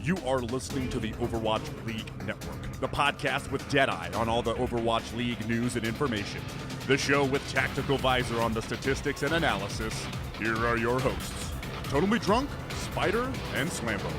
You are listening to the Overwatch League Network, the podcast with Deadeye on all the Overwatch League news and information. The show with Tactical Visor on the statistics and analysis. Here are your hosts, Totally Drunk, Spider, and Slambo.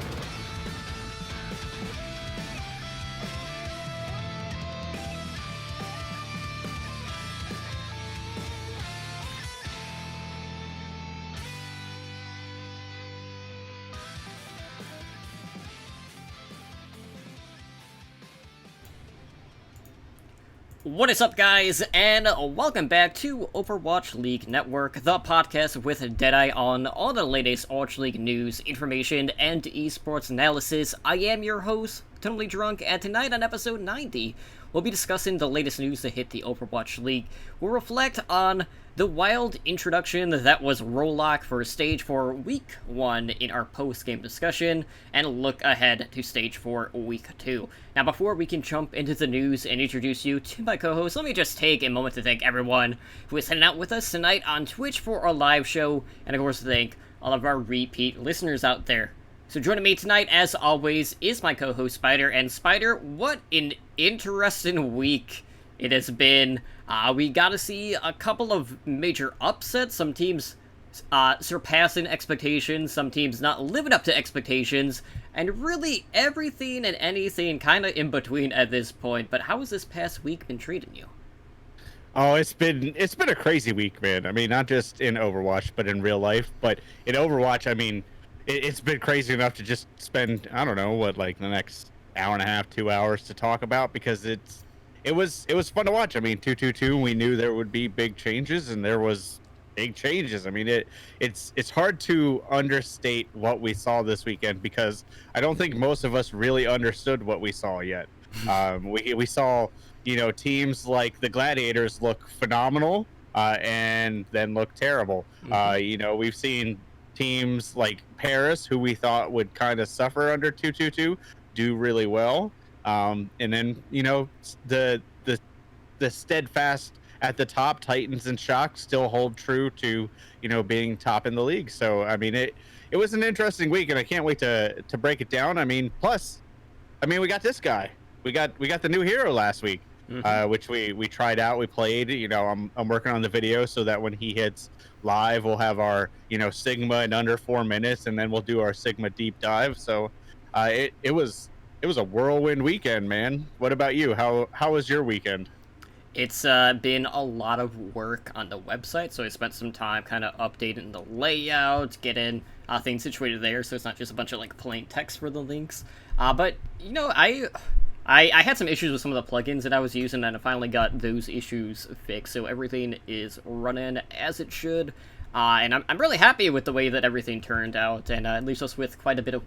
What is up, guys, and welcome back to Overwatch League Network, the podcast with Deadeye on all the latest Overwatch League news, information, and esports analysis. I am your host, Totally Drunk, and tonight on episode 90, we'll be discussing the latest news that hit the Overwatch League. We'll reflect on the wild introduction that was Rollock for Stage 4 Week 1 in our post-game discussion, and look ahead to Stage 4 Week 2. Now, before we can jump into the news and introduce you to my co-host, let me just take a moment to thank everyone who is hanging out with us tonight on Twitch for our live show, and of course to thank all of our repeat listeners out there. So joining me tonight, as always, is my co-host Spider, and Spider, what an interesting week it has been. We got to see a couple of major upsets, some teams surpassing expectations, some teams not living up to expectations, and really everything and anything kind of in between at this point. But how has this past week been treating you? Oh, it's been a crazy week, man. I mean, not just in Overwatch, but in real life. But in Overwatch, I mean, it's been crazy enough to just spend, I don't know, like the next hour and a half, 2 hours to talk about, because it was fun to watch. I mean, 2-2-2, we knew there would be big changes, and there was big changes. I mean, it's hard to understate what we saw this weekend, because I don't think most of us really understood what we saw yet. We saw, teams like the Gladiators look phenomenal, and then look terrible. Mm-hmm. We've seen teams like Paris, who we thought would kind of suffer under 2-2-2, do really well. And then, the steadfast at the top Titans and Shock still hold true to, being top in the league. So, I mean, it was an interesting week, and I can't wait to break it down. I mean, plus, we got this guy. We got the new hero last week, which we tried out. We played. I'm working on the video so that when he hits live, we'll have our, Sigma in under 4 minutes, and then we'll do our Sigma deep dive. So, it was a whirlwind weekend, man. What about you? How was your weekend? It's been a lot of work on the website, so I spent some time kind of updating the layout, getting things situated there, so it's not just a bunch of plain text for the links. But I had some issues with some of the plugins that I was using, and I finally got those issues fixed, so everything is running as it should. And I'm really happy with the way that everything turned out, and it leaves us with quite a bit of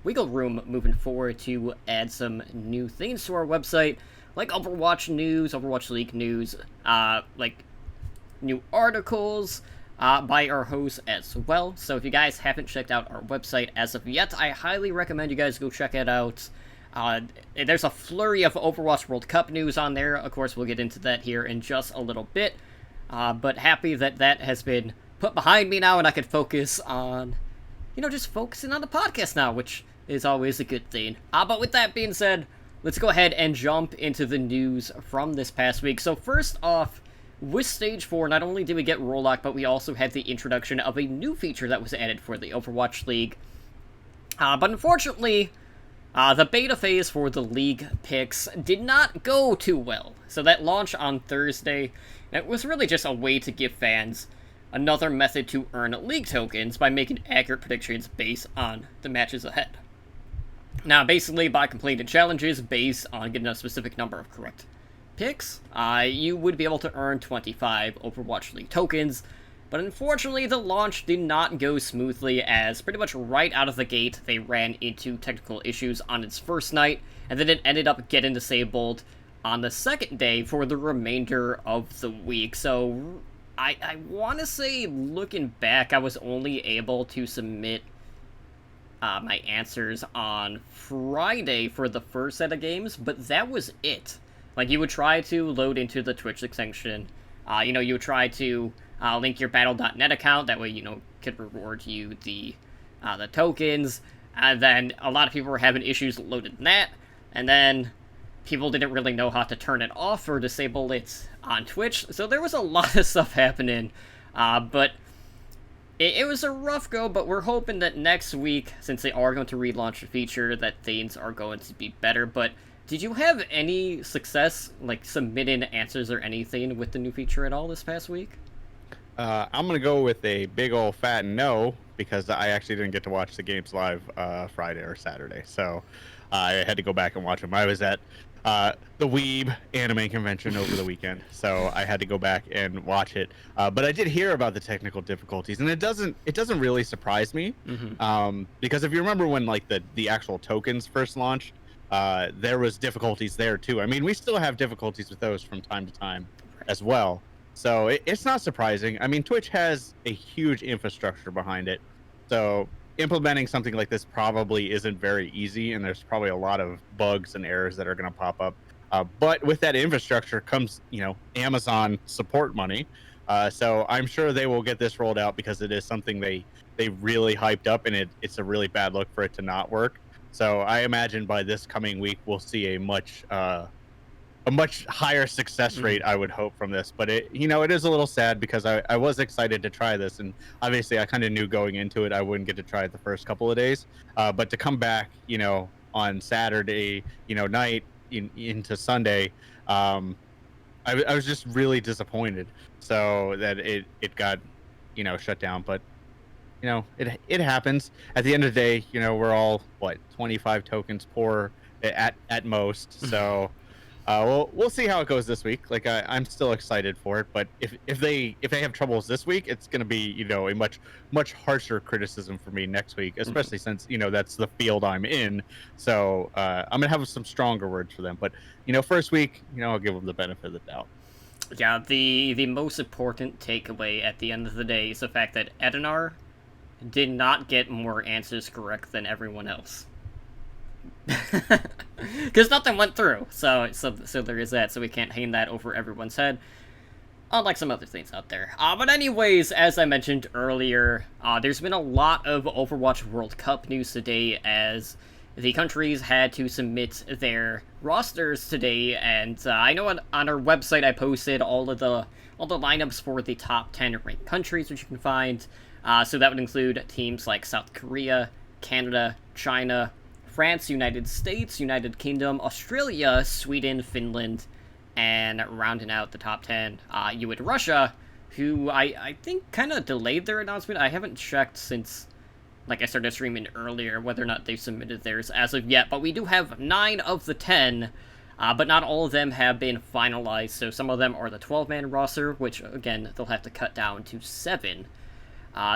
wiggle room moving forward to add some new things to our website, like Overwatch news, Overwatch League news, like new articles by our hosts as well. So if you guys haven't checked out our website as of yet, I highly recommend you guys go check it out. There's a flurry of Overwatch World Cup news on there. Of course, we'll get into that here in just a little bit. But happy that that has been put behind me now, and I could focus on, just focusing on the podcast now, which is always a good thing. But with that being said, let's go ahead and jump into the news from this past week. So first off, with Stage 4, not only did we get Rollock, but we also had the introduction of a new feature that was added for the Overwatch League. But unfortunately, the beta phase for the League picks did not go too well. So that launched on Thursday, and it was really just a way to give fans another method to earn League tokens by making accurate predictions based on the matches ahead. Now, basically, by completing challenges based on getting a specific number of correct picks, you would be able to earn 25 Overwatch League tokens. But unfortunately, the launch did not go smoothly, as pretty much right out of the gate, they ran into technical issues on its first night, and then it ended up getting disabled on the second day for the remainder of the week. So, I want to say, looking back, I was only able to submit my answers on Friday for the first set of games, but that was it. You would try to load into the Twitch extension, you would try to link your Battle.net account, that way, could reward you the tokens, and then a lot of people were having issues loading that, and then people didn't really know how to turn it off or disable it on Twitch, so there was a lot of stuff happening, but it was a rough go, but we're hoping that next week, since they are going to relaunch the feature, that things are going to be better. But did you have any success, like, submitting answers or anything with the new feature at all this past week? I'm going to go with a big old fat no, because I actually didn't get to watch the games live Friday or Saturday. So I had to go back and watch them. I was at the Weeb anime convention over the weekend, so I had to go back and watch it. But I did hear about the technical difficulties, and it doesn't really surprise me, because if you remember when like the actual tokens first launched, there was difficulties there too. I mean, we still have difficulties with those from time to time as well. So it's not surprising. I mean, Twitch has a huge infrastructure behind it, so implementing something like this probably isn't very easy, and there's probably a lot of bugs and errors that are going to pop up. But with that infrastructure comes, Amazon support money. So I'm sure they will get this rolled out, because it is something they really hyped up, and it's a really bad look for it to not work. So I imagine by this coming week we'll see a much higher success rate, I would hope, from this. But it is a little sad, because I was excited to try this, and obviously I kind of knew going into it I wouldn't get to try it the first couple of days. But to come back, on Saturday, night into Sunday, I was just really disappointed. So that it got, shut down. But it happens. At the end of the day, we're all 25 tokens poor at most. So. We'll see how it goes this week. Like I'm still excited for it, but if they have troubles this week, it's going to be a much harsher criticism for me next week, especially since that's the field I'm in. So I'm gonna have some stronger words for them. But first week, I'll give them the benefit of the doubt. Yeah, the most important takeaway at the end of the day is the fact that Edinar did not get more answers correct than everyone else. Because nothing went through, so there is that. So we can't hang that over everyone's head, unlike some other things out there. But anyways, as I mentioned earlier, there's been a lot of Overwatch World Cup news today, as the countries had to submit their rosters today. And I know on our website I posted all the lineups for the top 10 ranked countries, which you can find. So that would include teams like South Korea, Canada, China, France, United States, United Kingdom, Australia, Sweden, Finland, and rounding out the top 10, you had Russia, who I think kind of delayed their announcement. I haven't checked since, I started streaming earlier, whether or not they've submitted theirs as of yet, but we do have 9 of the 10, but not all of them have been finalized, so some of them are the 12-man roster, which, again, they'll have to cut down to 7.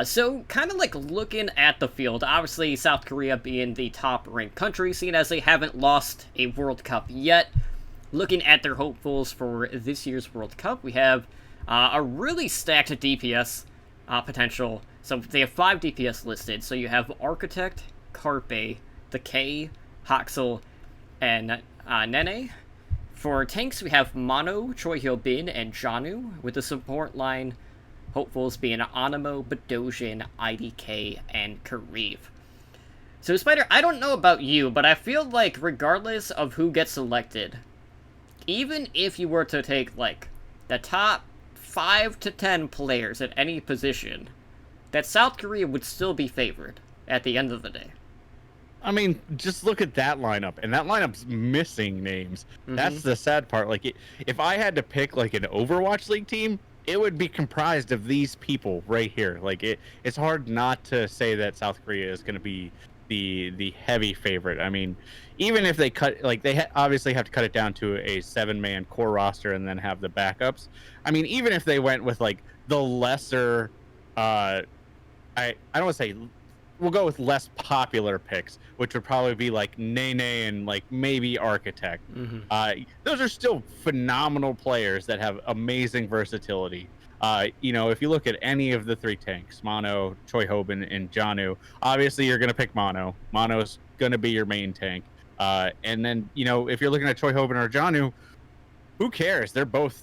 So, kind of looking at the field, obviously South Korea being the top-ranked country, seeing as they haven't lost a World Cup yet. Looking at their hopefuls for this year's World Cup, we have a really stacked DPS potential. So they have 5 DPS listed. So you have Architect, Carpe, the K, Haksal, and Nene. For tanks, we have Mono, Choi Hyo-bin, and Janu, with the support line hopefuls being Animo, Badojin, IDK, and Kariv. So, Spider, I don't know about you, but I feel like regardless of who gets selected, even if you were to take, the top 5 to 10 players at any position, that South Korea would still be favored at the end of the day. I mean, just look at that lineup, and that lineup's missing names. That's the sad part. If I had to pick, an Overwatch League team, it would be comprised of these people right here. It's hard not to say that South Korea is going to be the heavy favorite. I mean, even if they cut, obviously have to cut it down to a 7-man core roster and then have the backups. I mean, even if they went with the lesser, I don't want to say, we'll go with less popular picks, which would probably be Nene and maybe Architect. Those are still phenomenal players that have amazing versatility. If you look at any of the 3 tanks, Mono, Choi Hyo-bin, and Janu, obviously you're going to pick Mono. Mono's going to be your main tank. And then, if you're looking at Choi Hyo-bin or Janu, who cares? They're both,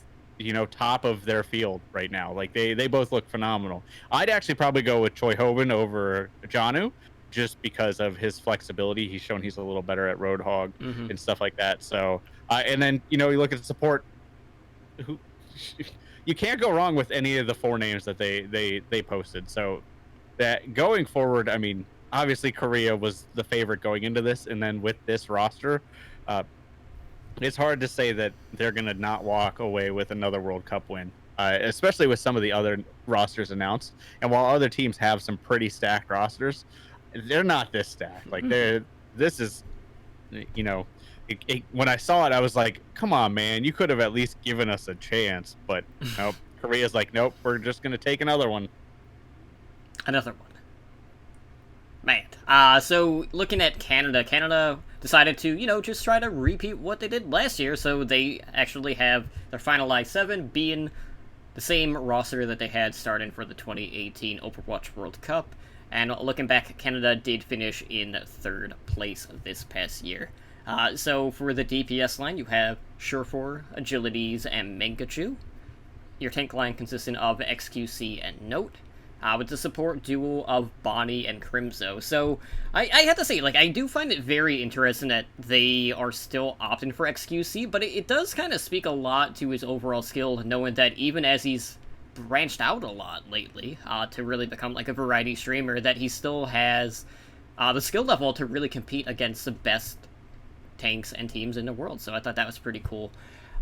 top of their field right now. They both look phenomenal. I'd actually probably go with Choi Hyo-bin over Janu, just because of his flexibility. He's shown he's a little better at Roadhog and stuff like that. So, and then, you look at the support, who you can't go wrong with any of the 4 names that they posted. So that going forward, I mean, obviously Korea was the favorite going into this, and then with this roster, it's hard to say that they're going to not walk away with another World Cup win, especially with some of the other rosters announced. And while other teams have some pretty stacked rosters, they're not this stacked. Like this is, when I saw it, I was like, come on, man, you could have at least given us a chance. But nope, Korea's like, nope, we're just going to take another one. Another one. Man. So looking at Canada decided to, just try to repeat what they did last year. So they actually have their finalized 7 being the same roster that they had starting for the 2018 Overwatch World Cup. And looking back, Canada did finish in 3rd place this past year. So for the DPS line, you have Surefour, Agilities, and Mangachu. Your tank line consisting of XQC and Note. With the support duo of Bonnie and Crimzo. So, I have to say, I do find it very interesting that they are still opting for XQC, but it does kind of speak a lot to his overall skill, knowing that even as he's branched out a lot lately, to really become, a variety streamer, that he still has the skill level to really compete against the best tanks and teams in the world. So I thought that was pretty cool.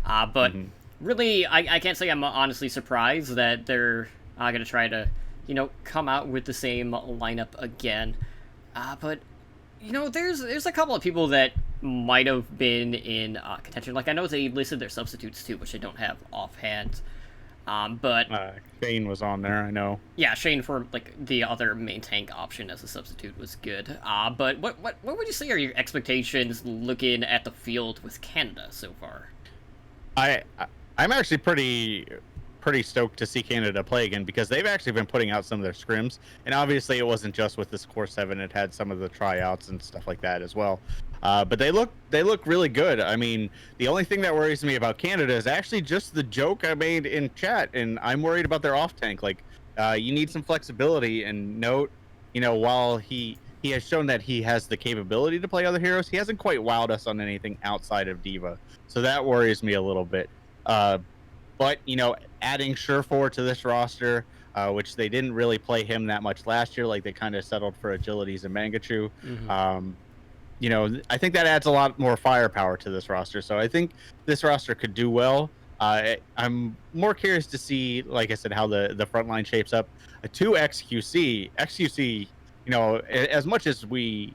But really, I can't say I'm honestly surprised that they're going to try to come out with the same lineup again. But, there's a couple of people that might have been in contention. I know they listed their substitutes too, which I don't have offhand. But Shane was on there, I know. Yeah, Shane for the other main tank option as a substitute was good. But what would you say are your expectations looking at the field with Canada so far? I'm actually pretty stoked to see Canada play again, because they've actually been putting out some of their scrims, and obviously it wasn't just with this Core 7, it had some of the tryouts and stuff like that as well. But they look really good. I mean, the only thing that worries me about Canada is actually just the joke I made in chat, and I'm worried about their off tank. You need some flexibility, and Note, while he has shown that he has the capability to play other heroes, he hasn't quite wowed us on anything outside of Diva. So that worries me a little bit. But, adding Surefour to this roster, which they didn't really play him that much last year, they kind of settled for Agilities and Mangachu. I think that adds a lot more firepower to this roster. So I think this roster could do well. I'm more curious to see, like I said, how the front line shapes up. To XQC, as much as we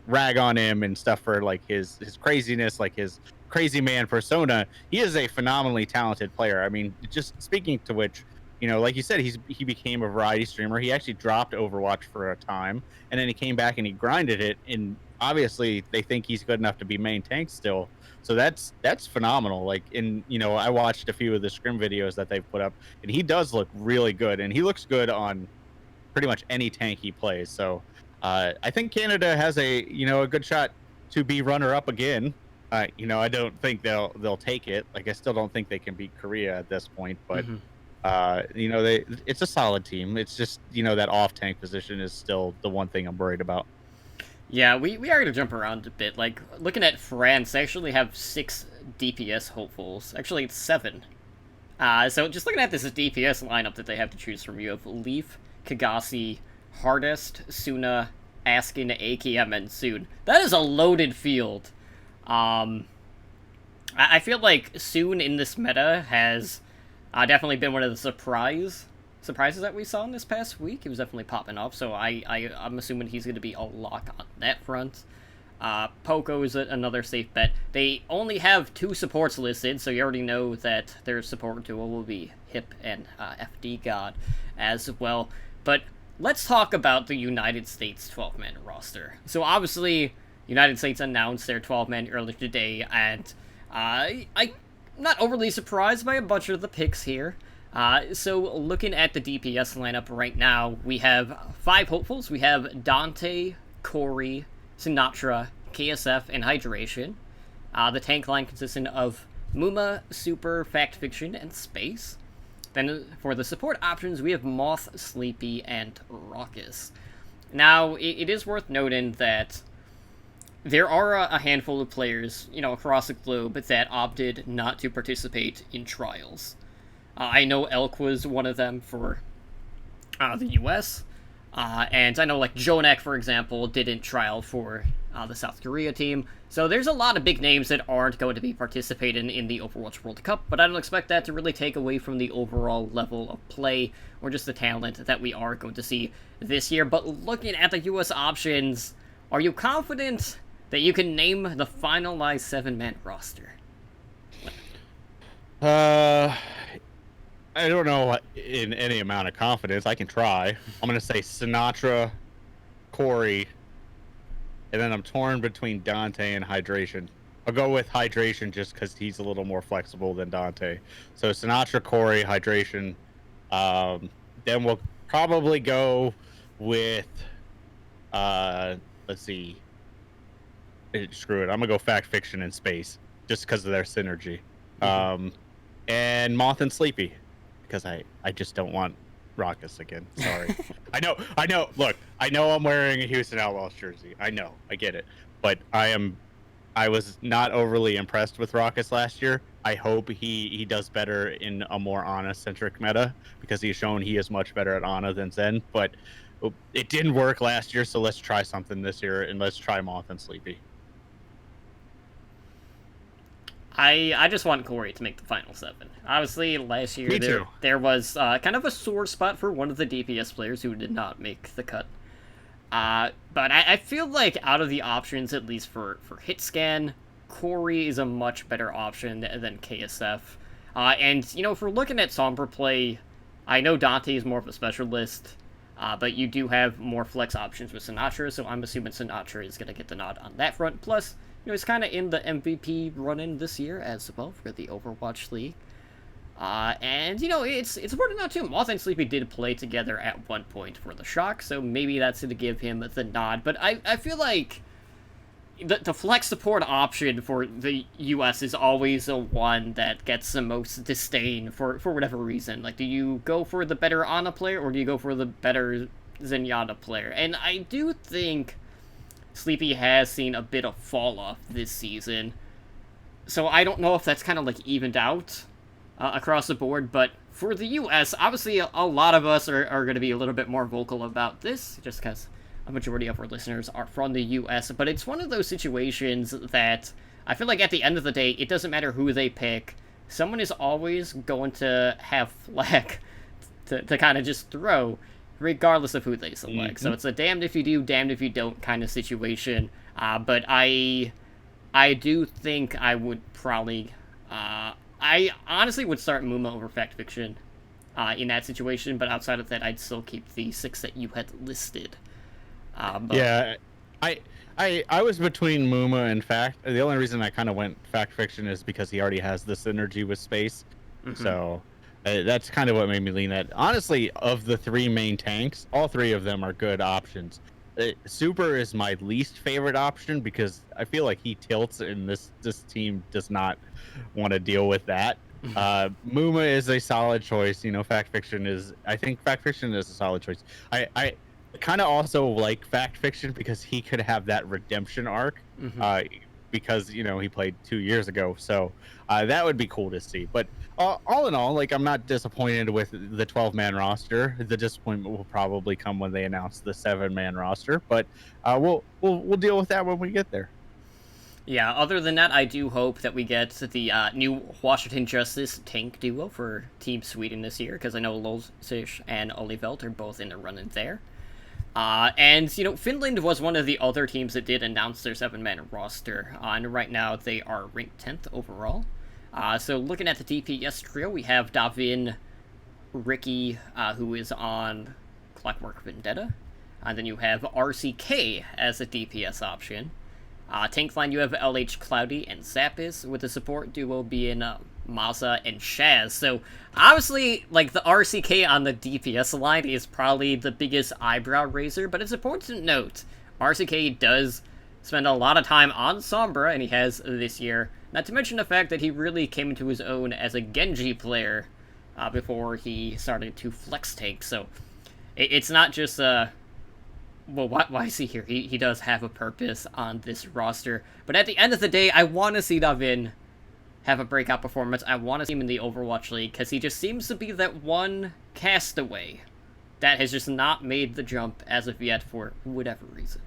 rag on him and stuff for his craziness, his crazy man persona, he is a phenomenally talented player. I mean, just speaking to which, like you said, he became a variety streamer. He actually dropped Overwatch for a time, and then he came back and he grinded it, and obviously they think he's good enough to be main tank still. So that's phenomenal. I watched a few of the scrim videos that they've put up, and he does look really good, and he looks good on pretty much any tank he plays. So I think Canada has a good shot to be runner up again. I don't think they'll take it. I still don't think they can beat Korea at this point, but it's a solid team. It's just that off tank position is still the one thing I'm worried about. Yeah, we are going to jump around a bit. Looking at France, they actually have 6 DPS hopefuls. Actually, it's 7. So just looking at this DPS lineup that they have to choose from, you have Leaf, Kagasi, Hardest, Suna, Askin, AKM, and Soon. That is a loaded field. I feel like Soon in this meta has definitely been one of the surprises that we saw in this past week. He was definitely popping off, so I'm assuming he's going to be a lock on that front. Poco is another safe bet. They only have 2 supports listed, so you already know that their support duo will be Hip and FD God as well. But let's talk about the United States 12-man roster. So obviously, United States announced their 12-man earlier today, and I'm not overly surprised by a bunch of the picks here. So looking at the DPS lineup right now, we have 5 hopefuls. We have Dante, Corey, Sinatra, KSF, and Hydration. The tank line consisting of Muma, Super, Fact Fiction, and Space. Then for the support options, we have Moth, Sleepy, and Raucous. Now, it is worth noting that there are a handful of players, across the globe that opted not to participate in trials. I know Elk was one of them for the U.S., and I know, like, Jonek, for example, didn't trial for the South Korea team. So there's a lot of big names that aren't going to be participating in the Overwatch World Cup, but I don't expect that to really take away from the overall level of play or just the talent that we are going to see this year. But looking at the U.S. options, are you confident that you can name the finalized 7-man roster? I don't know in any amount of confidence. I can try. I'm going to say Sinatra, Corey, and then I'm torn between Dante and Hydration. I'll go with Hydration just because he's a little more flexible than Dante. So Sinatra, Corey, Hydration. Then we'll probably go with, let's see. Screw it. I'm going to go Fact, Fiction, and Space just because of their synergy. And Moth and Sleepy because I just don't want Raucous again. Sorry. I know. Look, I know I'm wearing a Houston Outlaws jersey. I know. I get it. But I was not overly impressed with Raucous last year. I hope he does better in a more Ana-centric meta because he's shown he is much better at Ana than Zen. But it didn't work last year, so let's try something this year, and let's try Moth and Sleepy. I just want Corey to make the final 7. Obviously, last year there was kind of a sore spot for one of the DPS players who did not make the cut. But I feel like out of the options, at least for Hitscan, Corey is a much better option than KSF. And, if we're looking at Sombra play, I know Dante is more of a specialist, but you do have more flex options with Sinatra, so I'm assuming Sinatra is going to get the nod on that front. Plus, he's kind of in the MVP run-in this year as well for the Overwatch League. And, it's important to note, too, Moth and Sleepy did play together at one point for the Shock, so maybe that's going to give him the nod. But I feel like the flex support option for the US is always the one that gets the most disdain for whatever reason. Like, do you go for the better Ana player, or do you go for the better Zenyatta player? And I do think Sleepy has seen a bit of fall-off this season, so I don't know if that's kind of, like, evened out across the board, but for the US, obviously a lot of us are going to be a little bit more vocal about this, just because a majority of our listeners are from the US, but it's one of those situations that I feel like at the end of the day, it doesn't matter who they pick, someone is always going to have flag to kind of just throw, regardless of who they select. So it's a damned if you do, damned if you don't kind of situation, but I do think I would probably... I honestly would start Muma over Fact Fiction in that situation, but outside of that, I'd still keep the 6 that you had listed. Yeah, I was between Muma and Fact. The only reason I kind of went Fact Fiction is because he already has the synergy with Space. So that's kind of what made me lean that. Honestly, of the 3 main tanks, all 3 of them are good options. Super is my least favorite option because I feel like he tilts and this team does not want to deal with that. Muma is a solid choice. Fact Fiction is... I think Fact Fiction is a solid choice. I kind of also like Fact Fiction because he could have that redemption arc because, he played 2 years ago. So that would be cool to see. But all in all, like, I'm not disappointed with the 12-man roster. The disappointment will probably come when they announce the 7-man roster. But we'll deal with that when we get there. Yeah, other than that, I do hope that we get the new Washington Justice tank duo for Team Sweden this year, because I know Lolsish and Olivelt are both in the run-in there. And, Finland was one of the other teams that did announce their 7-man roster, and right now they are ranked 10th overall. So looking at the DPS trio, we have Davin, Ricky, who is on Clockwork Vendetta, and then you have RCK as a DPS option. Tank line, you have LH Cloudy and Zapis, with the support duo being Maza and Shaz. So, obviously, like, the RCK on the DPS line is probably the biggest eyebrow raiser, but it's important to note, RCK does spend a lot of time on Sombra, and he has this year, not to mention the fact that he really came into his own as a Genji player before he started to flex tank, so it's not just well, why is he here? He does have a purpose on this roster. But at the end of the day, I want to see Davin have a breakout performance. I want to see him in the Overwatch League, because he just seems to be that one castaway that has just not made the jump as of yet for whatever reason.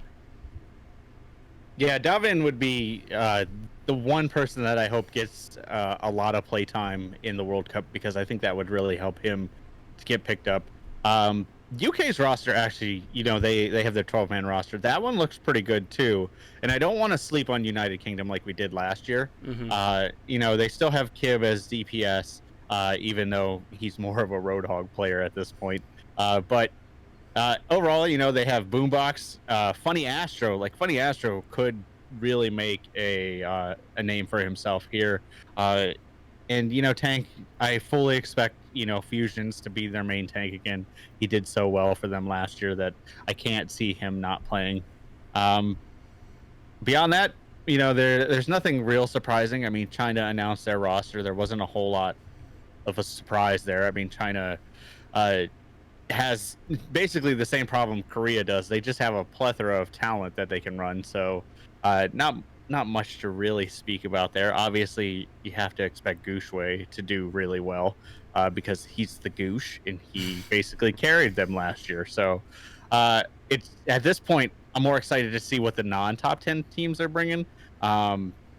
Yeah, Davin would be the one person that I hope gets a lot of playtime in the World Cup, because I think that would really help him to get picked up. UK's roster, actually, they have their 12-man roster. That one looks pretty good too. And I don't want to sleep on United Kingdom like we did last year. They still have Kib as DPS, even though he's more of a Roadhog player at this point. But overall, they have Boombox, Funny Astro. Like, Funny Astro could really make a name for himself here. And Tank, I fully expect Fusions to be their main tank again. He did so well for them last year that I can't see him not playing. Beyond that, there's nothing real surprising. I mean, China announced their roster. There wasn't a whole lot of a surprise there. I mean, China has basically the same problem Korea does. They just have a plethora of talent that they can run. So not much to really speak about there. Obviously, you have to expect Gooshway to do really well because he's the Goosh, and he basically carried them last year. So it's at this point, I'm more excited to see what the non-top 10 teams are bringing.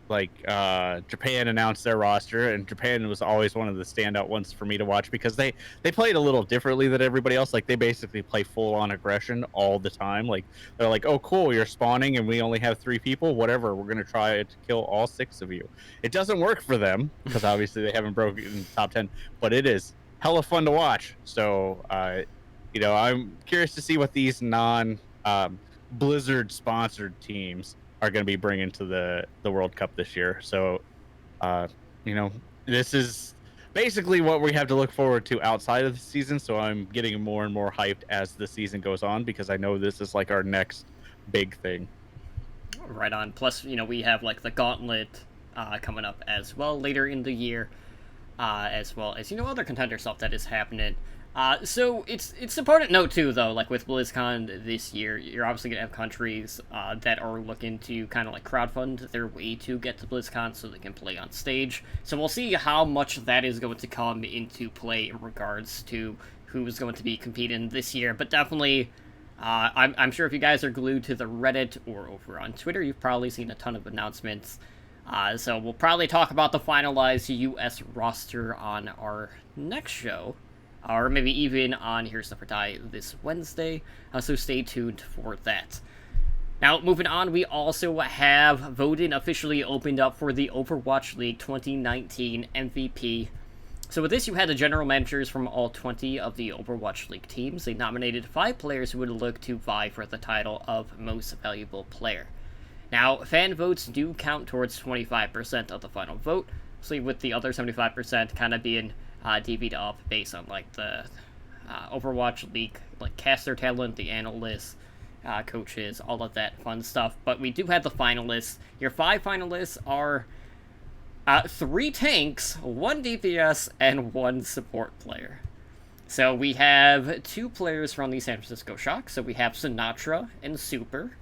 Japan announced their roster, and Japan was always one of the standout ones for me to watch because they played a little differently than everybody else. Like, they basically play full-on aggression all the time. Like, they're like, oh, cool, you're spawning and we only have 3 people. Whatever, we're going to try to kill all 6 of you. It doesn't work for them because obviously they haven't broken the top 10, but it is hella fun to watch. So, I'm curious to see what these Blizzard-sponsored teams are going to be bringing to the World Cup this year. So, this is basically what we have to look forward to outside of the season. So I'm getting more and more hyped as the season goes on because I know this is like our next big thing. Right on. Plus, we have like the Gauntlet coming up as well later in the year, as well as other contender stuff that is happening. So it's important to note too, though, like with BlizzCon this year, you're obviously gonna have countries that are looking to kind of like crowdfund their way to get to BlizzCon so they can play on stage. So we'll see how much that is going to come into play in regards to who's going to be competing this year. But definitely, I'm sure if you guys are glued to the Reddit or over on Twitter, you've probably seen a ton of announcements. So we'll probably talk about the finalized US roster on our next show. Or maybe even on Here's the Die this Wednesday, so stay tuned for that. Now, moving on, we also have voting officially opened up for the Overwatch League 2019 MVP. So with this, you had the general managers from all 20 of the Overwatch League teams. They nominated 5 players who would look to vie for the title of Most Valuable Player. Now, fan votes do count towards 25% of the final vote, so with the other 75% kind of being divvied up based on like the Overwatch League, like caster talent, the analysts, coaches, all of that fun stuff. But we do have the finalists. Your 5 finalists are 3 tanks, 1 DPS, and 1 support player. So we have 2 players from the San Francisco Shock. So we have Sinatra and Super.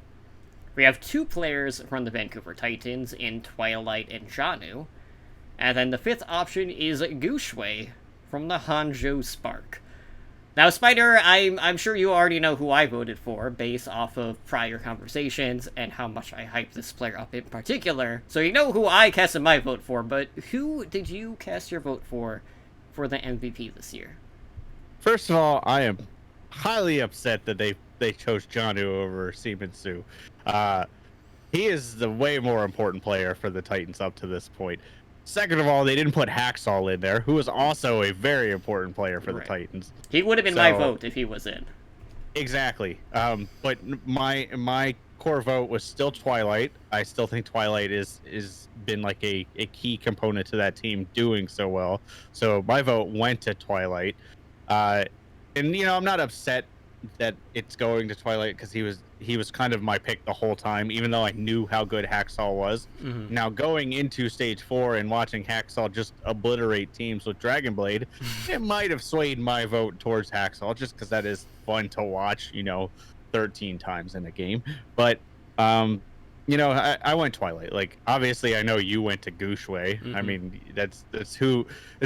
We have 2 players from the Vancouver Titans in Twilight and Janu. And then the 5th option is Gooshway from the Hangzhou Spark. Now, Spider, I'm sure you already know who I voted for based off of prior conversations and how much I hype this player up in particular. So you know who I casted my vote for, but who did you cast your vote for the MVP this year? First of all, I am highly upset that they chose Janu over Siemens-Su. He is the way more important player for the Titans up to this point. Second of all, they didn't put Haksal in there, who was also a very important player for the Titans. He would have been my vote if he was in. Exactly. But my core vote was still Twilight. I still think Twilight is been like a key component to that team doing so well. So my vote went to Twilight. And I'm not upset that it's going to Twilight because he was kind of my pick the whole time, even though I knew how good Haksal was. Mm-hmm. Now going into stage 4 and watching Haksal just obliterate teams with Dragonblade, it might have swayed my vote towards Haksal just because that is fun to watch. 13 times in a game. But you know, I went Twilight. Like, obviously, I know you went to Gooshway. I mean, that's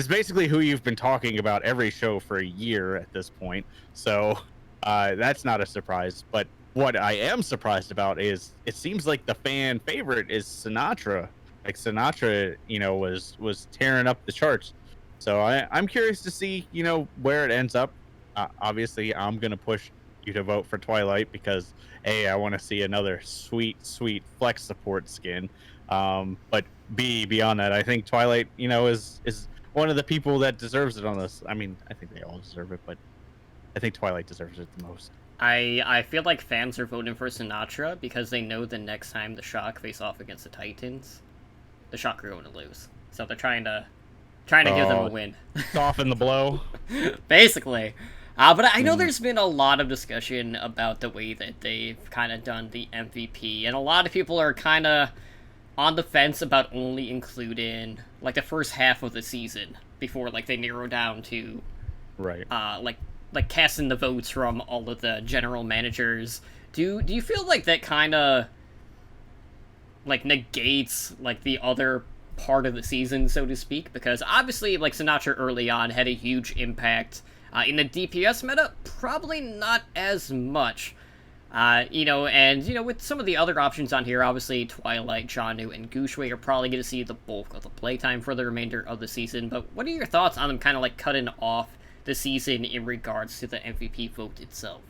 basically who you've been talking about every show for a year at this point. So that's not a surprise. But what I am surprised about is it seems like the fan favorite is Sinatra. Like, Sinatra, you know, was tearing up the charts. So I'm curious to see, you know, where it ends up. Obviously, I'm gonna push you to vote for Twilight because A, I want to see another sweet flex support skin. But B, beyond that, I think Twilight, you know, is one of the people that deserves it on this. I mean, I think they all deserve it, but I think Twilight deserves it the most. I feel like fans are voting for Sinatra because they know the next time the Shock face off against the Titans, the Shock are going to lose. So they're trying to give them a win. Soften the blow. Basically. But I know there's been a lot of discussion about the way that they've kind of done the MVP, and a lot of people are kind of on the fence about only including, like, the first half of the season before, like, they narrow down to, right, like casting the votes from all of the general managers. Do you feel like that kind of, like, negates, like, the other part of the season, so to speak? Because obviously, like, Sinatra early on had a huge impact. In the DPS meta, probably not as much. You know, and, you know, with some of the other options on here, obviously Twilight, Chengdu, and Gooshway are probably going to see the bulk of the playtime for the remainder of the season. But what are your thoughts on them kind of, like, cutting off the season in regards to the MVP vote itself?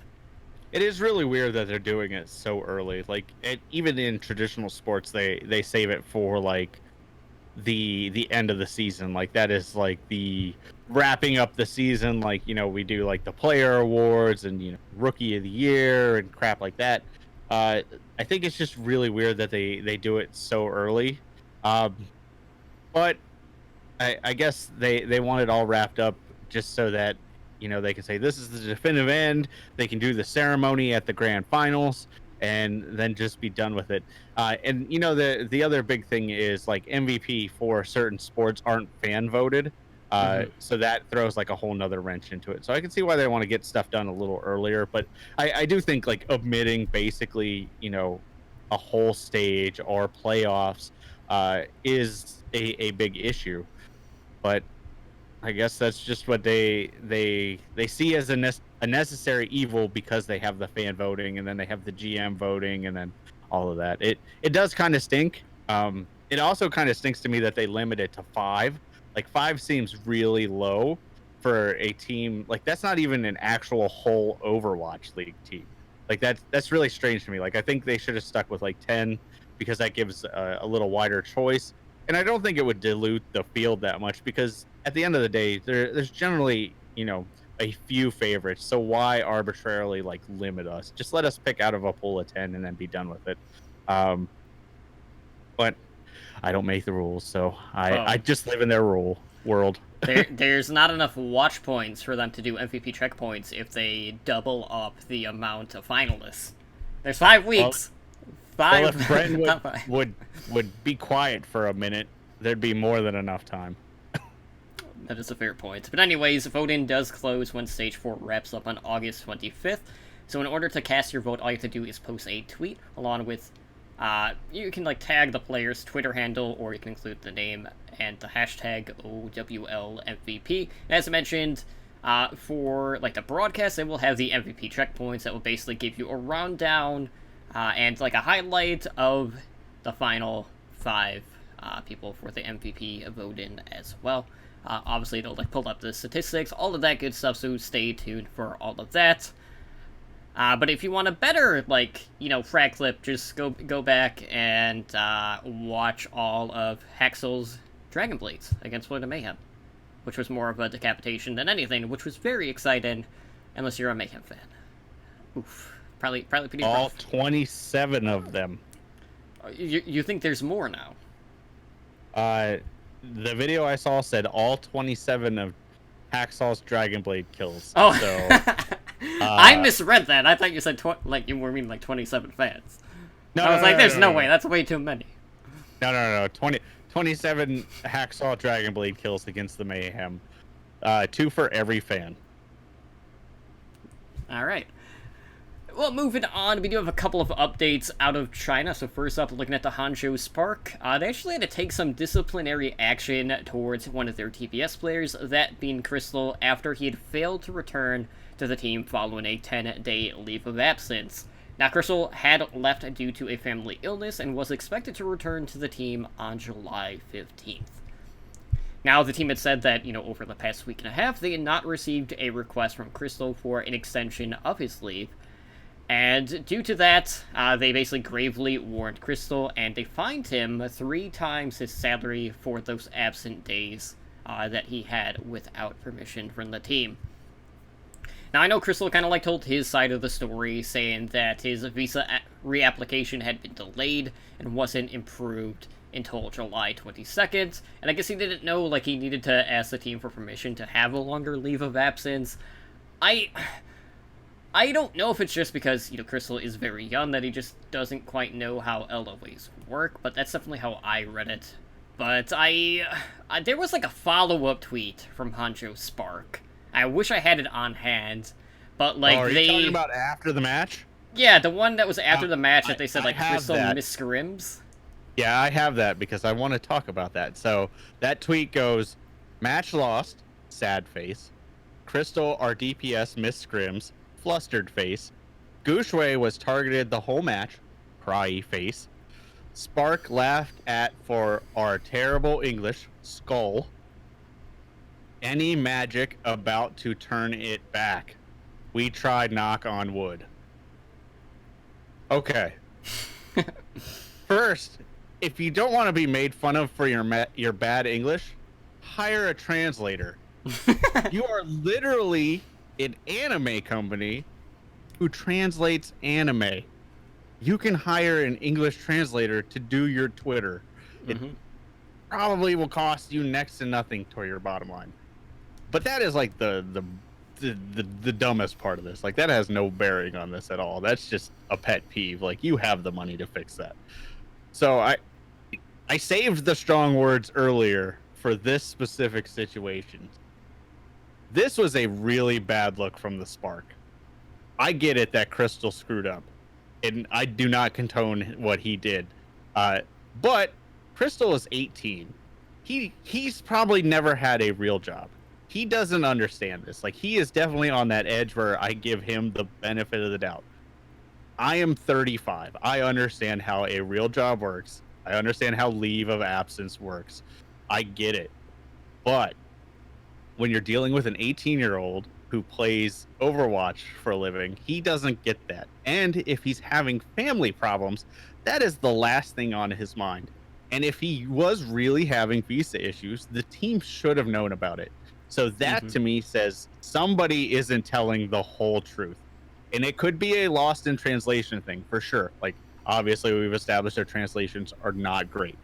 It is really weird that they're doing it so early. Like, even in traditional sports, they save it for, like, the end of the season. Like, that is, like, the wrapping up the season. Like, you know, we do, like, the player awards and, you know, rookie of the year and crap like that. I think it's just really weird that they do it so early. But I guess they want it all wrapped up just so that, you know, they can say this is the definitive end. They can do the ceremony at the grand finals and then just be done with it. And, you know, the other big thing is, like, MVP for certain sports aren't fan voted. So that throws, like, a whole nother wrench into it. So I can see why they want to get stuff done a little earlier. But I do think, like, omitting basically, you know, a whole stage or playoffs is a big issue. But I guess that's just what they see as a necessary evil because they have the fan voting and then they have the GM voting and then all of that. It does kind of stink. It also kind of stinks to me that they limit it to 5. Like, 5 seems really low for a team. Like, that's not even an actual whole Overwatch League team. Like, that's really strange to me. Like, I think they should have stuck with, like, 10 because that gives a little wider choice. And I don't think it would dilute the field that much because at the end of the day, there's generally, you know, a few favorites. So why arbitrarily, like, limit us? Just let us pick out of a pool of 10 and then be done with it. But I don't make the rules, so I just live in their world. There's not enough watch points for them to do MVP checkpoints if they double up the amount of finalists. There's 5 weeks. Well, if Brenton would be quiet for a minute, there'd be more than enough time. That is a fair point. But anyways, voting does close when Stage 4 wraps up on August 25th. So in order to cast your vote, all you have to do is post a tweet along with, you can, like, tag the player's Twitter handle, or you can include the name and the hashtag OWLMVP. As I mentioned, for, like, the broadcast, they will have the MVP checkpoints that will basically give you a rundown and, like, a highlight of the final 5 people for the MVP voting as well. Obviously, it'll, like, pull up the statistics, all of that good stuff, so stay tuned for all of that. But if you want a better, like, you know, frag clip, just go back and watch all of Haksal's Dragon Blades against Florida Mayhem, which was more of a decapitation than anything, which was very exciting, unless you're a Mayhem fan. Oof. Probably pretty all rough. 27 of them. You think there's more now? The video I saw said all 27 of Haksal's Dragon Blade kills. Oh, so I misread that. I thought you said like you were meaning like 27 fans. No, I was like, there's no way. That's way too many. No. 27 Haksal Dragon Blade kills against the Mayhem. 2 for every fan. All right. Well, moving on, we do have a couple of updates out of China. So first up, looking at the Hangzhou Spark, they actually had to take some disciplinary action towards one of their TPS players, that being Crystal, after he had failed to return to the team following a 10-day leave of absence. Now, Crystal had left due to a family illness and was expected to return to the team on July 15th. Now, the team had said that, over the past week and a half, they had not received a request from Crystal for an extension of his leave. And due to that, they basically gravely warned Crystal, and they fined him 3 times his salary for those absent days that he had without permission from the team. Now, I know Crystal kind of told his side of the story, saying that his visa reapplication had been delayed and wasn't improved until July 22nd, and I guess he didn't know, he needed to ask the team for permission to have a longer leave of absence. I don't know if it's just because, Crystal is very young that he just doesn't quite know how LOAs work, but that's definitely how I read it. But there was a follow-up tweet from Hangzhou Spark. I wish I had it on hand, but are you talking about after the match? Yeah, the one that was after the match that they said Crystal miscrims. Yeah, I have that because I want to talk about that. So that tweet goes, match lost, sad face. Crystal, our DPS misscrims, flustered face. Gushui was targeted the whole match, cry face. Spark laughed at for our terrible English, skull. Any magic about to turn it back. We tried, knock on wood. Okay. First, if you don't want to be made fun of for your bad English, hire a translator. You are literally an anime company who translates anime. You can hire an English translator to do your Twitter. It probably will cost you next to nothing to your bottom line. But that is the dumbest part of this. That has no bearing on this at all. That's just a pet peeve. You have the money to fix that. So I saved the strong words earlier for this specific situation. This was a really bad look from the Spark. I get it that Crystal screwed up, and I do not condone what he did. But Crystal is 18. He's probably never had a real job. He doesn't understand this. He is definitely on that edge where I give him the benefit of the doubt. I am 35. I understand how a real job works. I understand how leave of absence works. I get it. But when you're dealing with an 18-year-old who plays Overwatch for a living, he doesn't get that. And if he's having family problems, that is the last thing on his mind. And if he was really having visa issues, the team should have known about it. So that to me says somebody isn't telling the whole truth. And it could be a lost in translation thing for sure. Obviously we've established their translations are not great.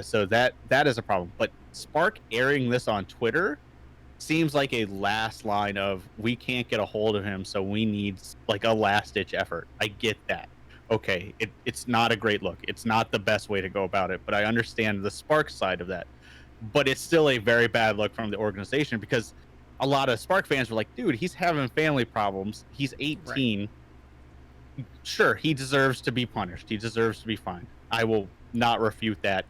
So that is a problem. But Spark airing this on Twitter seems like a last line of, we can't get a hold of him, so we need a last ditch effort. I get that. Okay, it's not a great look. It's not the best way to go about it, but I understand the Spark side of that. But it's still a very bad look from the organization, because a lot of Spark fans were like, dude, he's having family problems. He's 18. Right. Sure, he deserves to be punished. He deserves to be fined. I will not refute that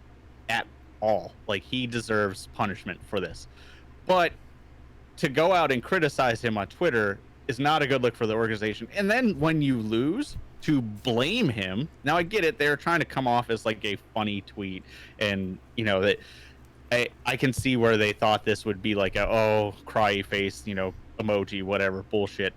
at all. He deserves punishment for this. But to go out and criticize him on Twitter is not a good look for the organization. And then when you lose, to blame him. Now, I get it. They're trying to come off as a funny tweet. And, that I can see where they thought this would be cry face, emoji, whatever, bullshit.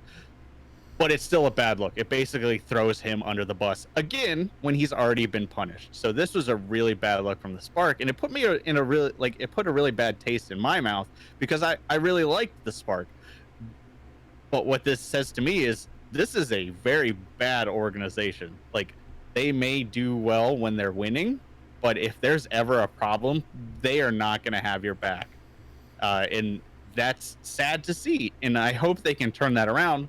But it's still a bad look. It basically throws him under the bus again when he's already been punished. So this was a really bad look from the Spark, and it put me in a really it put a really bad taste in my mouth, because I really liked the Spark. But what this says to me is this is a very bad organization. They may do well when they're winning, but if there's ever a problem, they are not going to have your back. And that's sad to see. And I hope they can turn that around.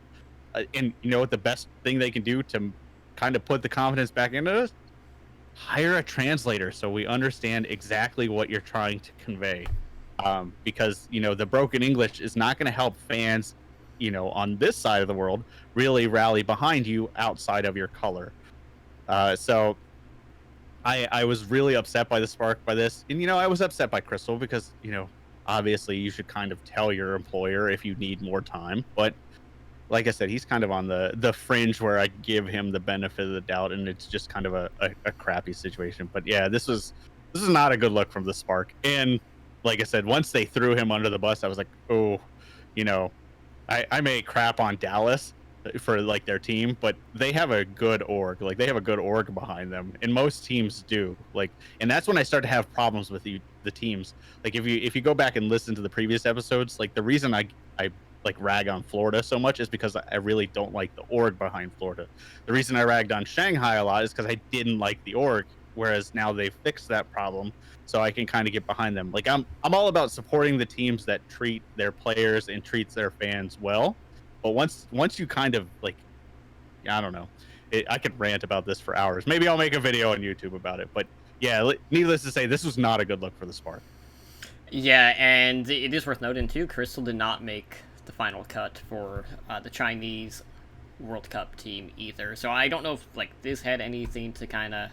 And you know what the best thing they can do to kind of put the confidence back into this? Hire a translator so we understand exactly what you're trying to convey. Because, the broken English is not going to help fans, on this side of the world really rally behind you outside of your color. So I was really upset by the Spark by this. And, I was upset by Crystal because, obviously you should kind of tell your employer if you need more time. But like I said, he's kind of on the fringe where I give him the benefit of the doubt, and it's just kind of a crappy situation. But yeah, this is not a good look from the Spark. And like I said, once they threw him under the bus, I was like, oh, I may crap on Dallas for like their team, but they have a good org. Like they have a good org behind them, and most teams do. Like, and that's when I start to have problems with the teams. Like if you go back and listen to the previous episodes, like the reason I like rag on Florida so much is because I really don't like the org behind Florida. The reason I ragged on Shanghai a lot is because I didn't like the org, whereas now they've fixed that problem, so I can kind of get behind them. Like I'm all about supporting the teams that treat their players and treats their fans well. But once you kind of like, I don't know, I could rant about this for hours. Maybe I'll make a video on YouTube about it. But yeah, needless to say, this was not a good look for the Spark. Yeah, and it is worth noting too, Crystal did not make the final cut for the Chinese World Cup team either. So I don't know if like this had anything to kind of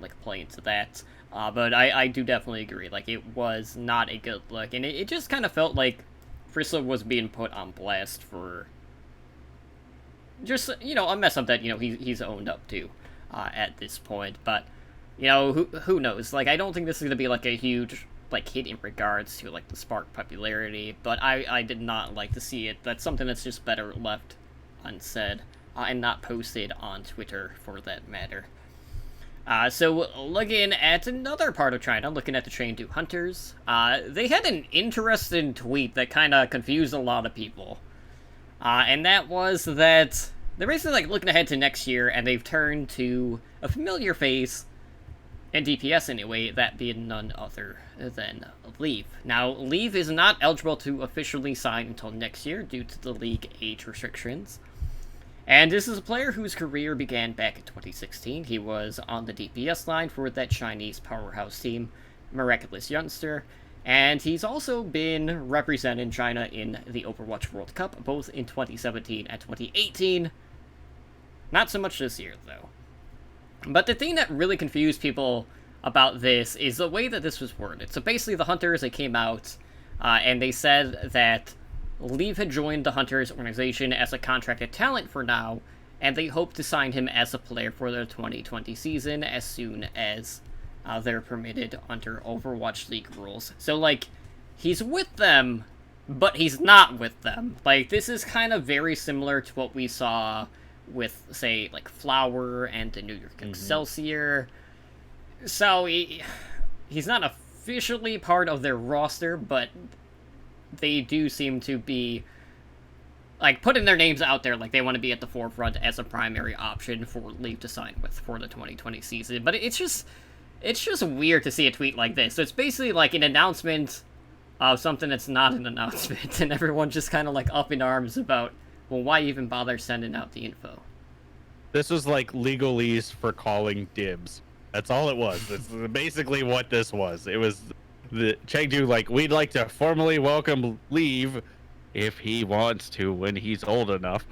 like play into that. But I do definitely agree. Like it was not a good look, and it just kind of felt like Crystal was being put on blast for just a mess up that he's owned up to at this point. But who knows? Like I don't think this is gonna be like a huge like hit in regards to like the Spark popularity, but I did not like to see it. That's something that's just better left unsaid and not posted on Twitter for that matter. So looking at another part of China, looking at the Chengdu Hunters, they had an interesting tweet that kind of confused a lot of people. And that was that they're basically like looking ahead to next year, and they've turned to a familiar face in DPS anyway, that being none other than Leave. Now, Leave is not eligible to officially sign until next year due to the league age restrictions. And this is a player whose career began back in 2016. He was on the DPS line for that Chinese powerhouse team, Miraculous Youngster. And he's also been representing China in the Overwatch World Cup, both in 2017 and 2018. Not so much this year, though. But the thing that really confused people about this is the way that this was worded. So basically the Hunters, they came out and they said that Leave had joined the Hunters organization as a contracted talent for now, and they hope to sign him as a player for their 2020 season as soon as they're permitted under Overwatch League rules. So, like, he's with them, but he's not with them. Like, this is kind of very similar to what we saw with, say, like, Flower and the New York Excelsior. So, he's not officially part of their roster, but they do seem to be, like, putting their names out there, like, they want to be at the forefront as a primary option for Leave to sign with for the 2020 season. But it's just weird to see a tweet like this. So it's basically, like, an announcement of something that's not an announcement, and everyone just kind of, like, up in arms about, well, why even bother sending out the info? This was like legalese for calling dibs. That's all it was. That's basically what this was. It was the Chengdu, like, we'd like to formally welcome Leave, if he wants to when he's old enough,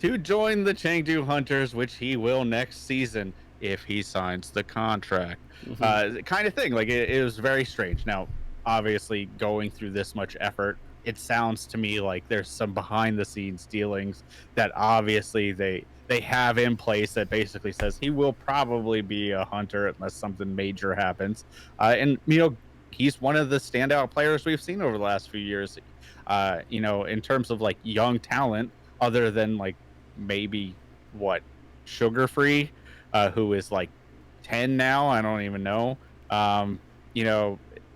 to join the Chengdu Hunters, which he will next season if he signs the contract. Kind of thing. Like, it was very strange. Now, obviously, going through this much effort, it sounds to me like there's some behind the scenes dealings that obviously they have in place that basically says he will probably be a hunter unless something major happens. And he's one of the standout players we've seen over the last few years. In terms of like young talent, other than like maybe Sugar Free, who is like 10 now. I don't even know.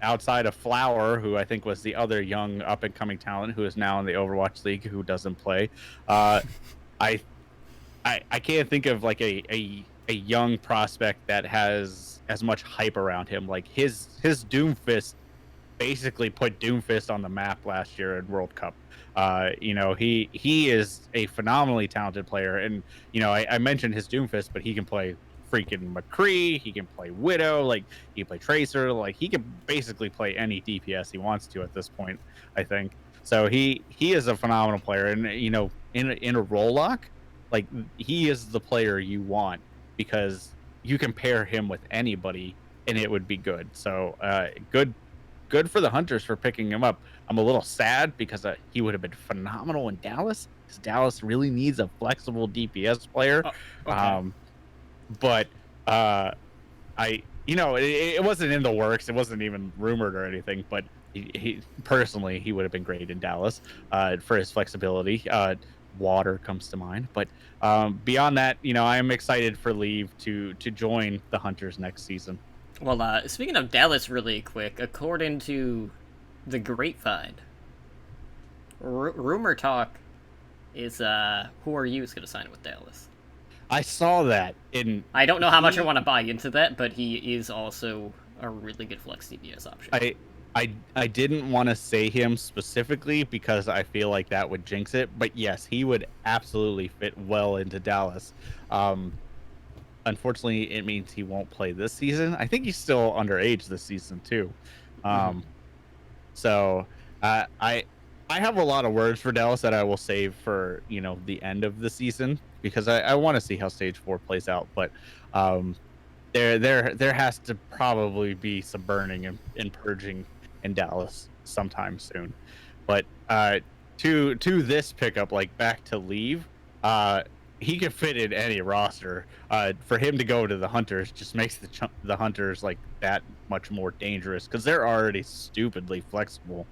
Outside of Flower, who I think was the other young up and coming talent who is now in the Overwatch League, who doesn't play. I can't think of like a young prospect that has as much hype around him. Like his Doomfist basically put Doomfist on the map last year in World Cup. He is a phenomenally talented player, and I mentioned his Doomfist, but he can play freaking McCree, he can play Widow, like he can play Tracer, like he can basically play any DPS he wants to at this point, I think. So he is a phenomenal player, and in a role lock, like he is the player you want because you can pair him with anybody and it would be good. So good for the Hunters for picking him up. I'm a little sad because he would have been phenomenal in Dallas because Dallas really needs a flexible DPS player. Oh, okay. But it wasn't in the works. It wasn't even rumored or anything. But he personally, he would have been great in Dallas for his flexibility. Water comes to mind. But beyond that, I am excited for Leave to join the Hunters next season. Well, speaking of Dallas, really quick, according to the grapevine, rumor talk is Who Are You is going to sign with Dallas. I saw that I don't know how much I want to buy into that, but he is also a really good flex DPS option. I didn't want to say him specifically because I feel like that would jinx it, but yes, he would absolutely fit well into Dallas. Unfortunately, it means he won't play this season. I think he's still underage this season too. So I have a lot of words for Dallas that I will save for the end of the season because I want to see how Stage 4 plays out. But there has to probably be some burning and purging in Dallas sometime soon. But to this pickup, like back to Leave, he could fit in any roster. For him to go to the Hunters just makes the Hunters like that much more dangerous because they're already stupidly flexible.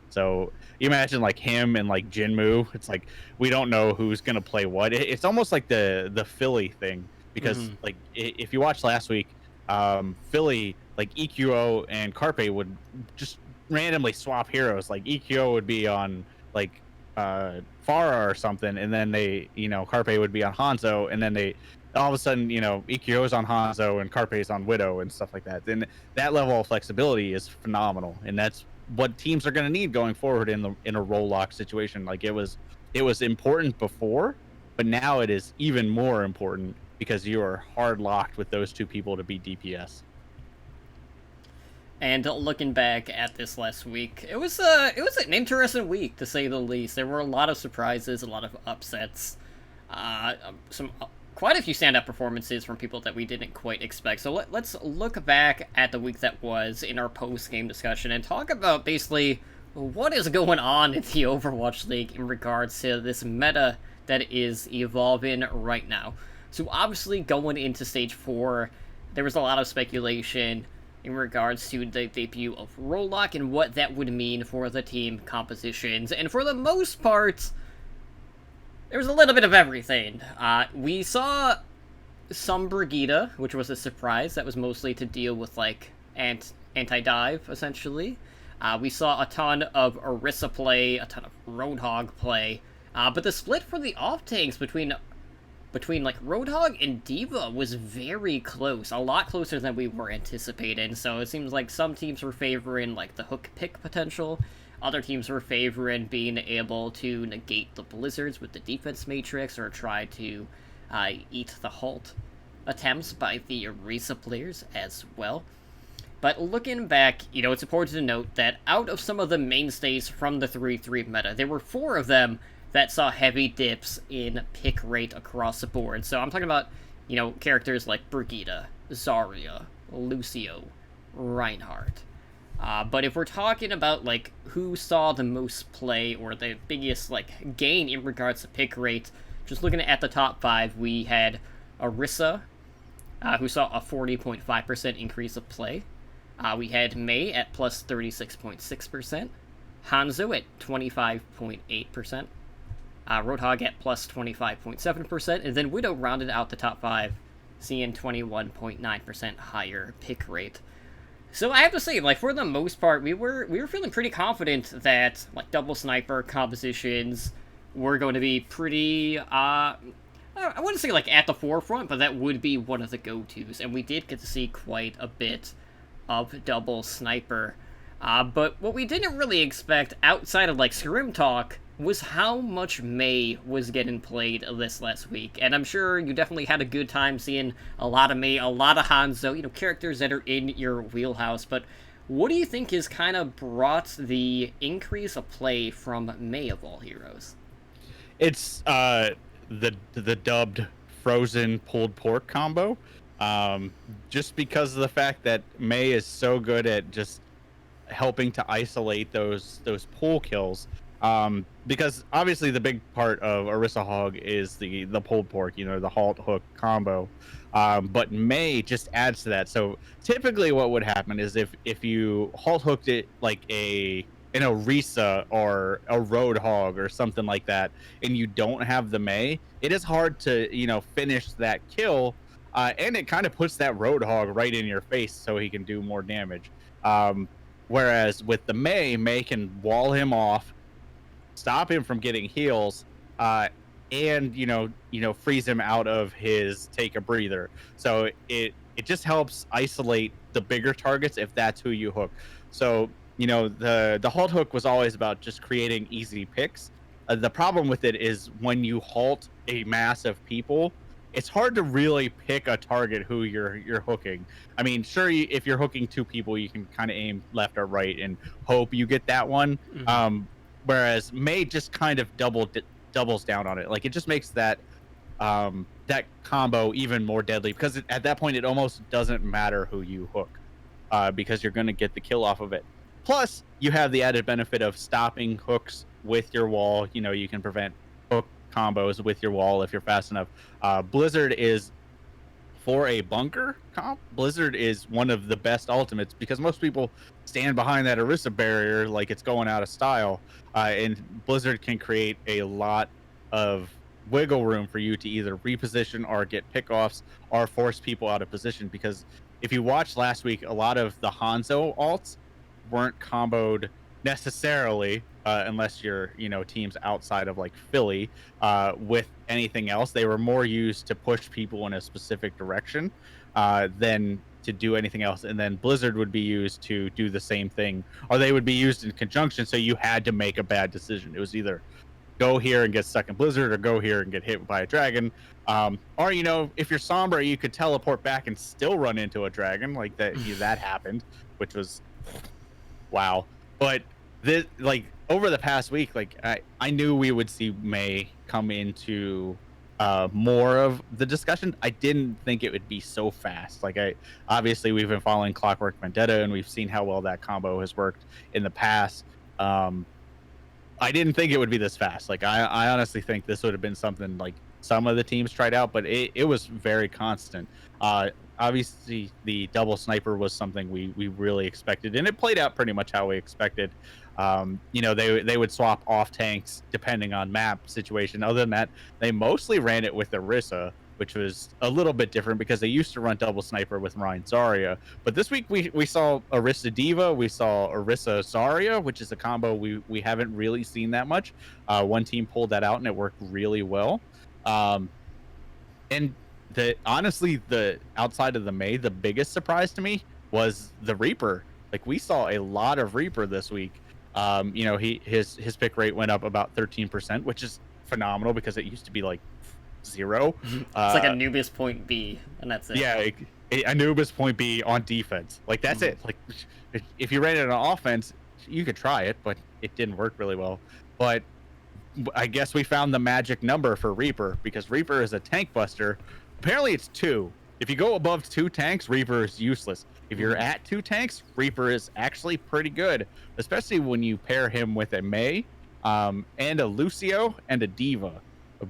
So you imagine like him and like Jinmu. It's like we don't know who's gonna play what. It's almost like the Philly thing because like if you watched last week, Philly like EQO and Carpe would just randomly swap heroes. Like EQO would be on like Pharah or something, and then they Carpe would be on Hanzo, and then they all of a sudden EQO's on Hanzo and Carpe's on Widow and stuff like that. And that level of flexibility is phenomenal, and that's what teams are going to need going forward in a role lock situation. Like it was important before, but now it is even more important because you are hard locked with those two people to be DPS. And looking back at this last week, it was an interesting week to say the least. There were a lot of surprises, a lot of upsets, quite a few standout performances from people that we didn't quite expect. So let's look back at the week that was in our post-game discussion and talk about basically what is going on in the Overwatch League in regards to this meta that is evolving right now. So obviously going into Stage 4, there was a lot of speculation in regards to the debut of Rolllock and what that would mean for the team compositions. And for the most part, there was a little bit of everything. We saw some Brigitte, which was a surprise. That was mostly to deal with, like, anti-dive, essentially. We saw a ton of Orisa play, a ton of Roadhog play. But the split for the off-tanks between like Roadhog and D.Va was very close, a lot closer than we were anticipating. So it seems like some teams were favoring like the hook pick potential, other teams were favoring being able to negate the blizzards with the defense matrix or try to eat the halt attempts by the Orisa players as well. But looking back, it's important to note that out of some of the mainstays from the 3-3 meta, there were 4 of them that saw heavy dips in pick rate across the board. So I'm talking about, characters like Brigitte, Zarya, Lucio, Reinhardt. But if we're talking about, like, who saw the most play or the biggest, like, gain in regards to pick rate, just looking at the top 5, we had Orisa, who saw a 40.5% increase of play. We had Mei at plus 36.6%, Hanzo at 25.8%, Roadhog at plus 25.7%, and then Widow rounded out the top 5, seeing 21.9% higher pick rate. So I have to say, like, for the most part, we were feeling pretty confident that, like, double sniper compositions were going to be pretty, I wouldn't say, like, at the forefront, but that would be one of the go-tos, and we did get to see quite a bit of double sniper. But what we didn't really expect outside of, like, Scrim Talk was how much Mei was getting played this last week. And I'm sure you definitely had a good time seeing a lot of Mei, a lot of Hanzo, characters that are in your wheelhouse. But What do you think has kind of brought the increase of play from May of all heroes? It's the dubbed frozen pulled pork combo. Just because of the fact that May is so good at just helping to isolate those pull kills. Because obviously the big part of Orisa Hog is the pulled pork, the halt hook combo. But May just adds to that. So typically what would happen is if you halt hooked it like an Orisa or a Road Hog or something like that, and you don't have the May, it is hard to finish that kill, and it kind of puts that Road Hog right in your face so he can do more damage. Whereas with the May can wall him off, stop him from getting heals, and freeze him out of his take a breather. So it just helps isolate the bigger targets if that's who you hook. So the halt hook was always about just creating easy picks. The problem with it is when you halt a mass of people, it's hard to really pick a target who you're hooking. I mean, sure, if you're hooking two people, you can kind of aim left or right and hope you get that one. Mm-hmm. Whereas May just kind of doubles down on it. Like, it just makes that that combo even more deadly, because at that point it almost doesn't matter who you hook, because you're going to get the kill off of it. Plus, you have the added benefit of stopping hooks with your wall. You can prevent hook combos with your wall if you're fast enough. Blizzard is, for a bunker comp, Blizzard is one of the best ultimates, because most people stand behind that Orisa barrier like it's going out of style, and Blizzard can create a lot of wiggle room for you to either reposition or get pickoffs or force people out of position. Because if you watched last week, a lot of the Hanzo alts weren't comboed necessarily, unless you're teams outside of like Philly, with anything else. They were more used to push people in a specific direction, than to do anything else. And then Blizzard would be used to do the same thing, or they would be used in conjunction, so you had to make a bad decision. It was either go here and get stuck in Blizzard, or go here and get hit by a dragon. Or if you're Sombra, you could teleport back and still run into a dragon. Like that happened, which was wow. But this, like, over the past week, like, I knew we would see May come into more of the discussion. I didn't think it would be so fast. Like, obviously we've been following Clockwork Vendetta, and we've seen how well that combo has worked in the past. I didn't think it would be this fast. Like, I honestly think this would have been something like some of the teams tried out, but it was very constant. Obviously, the double sniper was something we really expected, and it played out pretty much how we expected. They would swap off tanks depending on map situation. Other than that, they mostly ran it with Orisa, which was a little bit different because they used to run double sniper with Ryan Zarya. But this week we saw Orisa Diva, we saw Orisa Zarya, which is a combo we haven't really seen that much. One team pulled that out and it worked really well. And honestly, the outside of the May, the biggest surprise to me was the Reaper. Like, we saw a lot of Reaper this week. His pick rate went up about 13%, which is phenomenal because it used to be like 0. It's like Anubis point B, and that's it. Yeah, Anubis point B on defense. Like, that's it. Like, if you ran it on offense, you could try it, but it didn't work really well. But I guess we found the magic number for Reaper, because Reaper is a tank buster. Apparently it's 2. If you go above 2 tanks, Reaper is useless. If you're at 2 tanks, Reaper is actually pretty good, especially when you pair him with a May, and a Lucio and a Diva,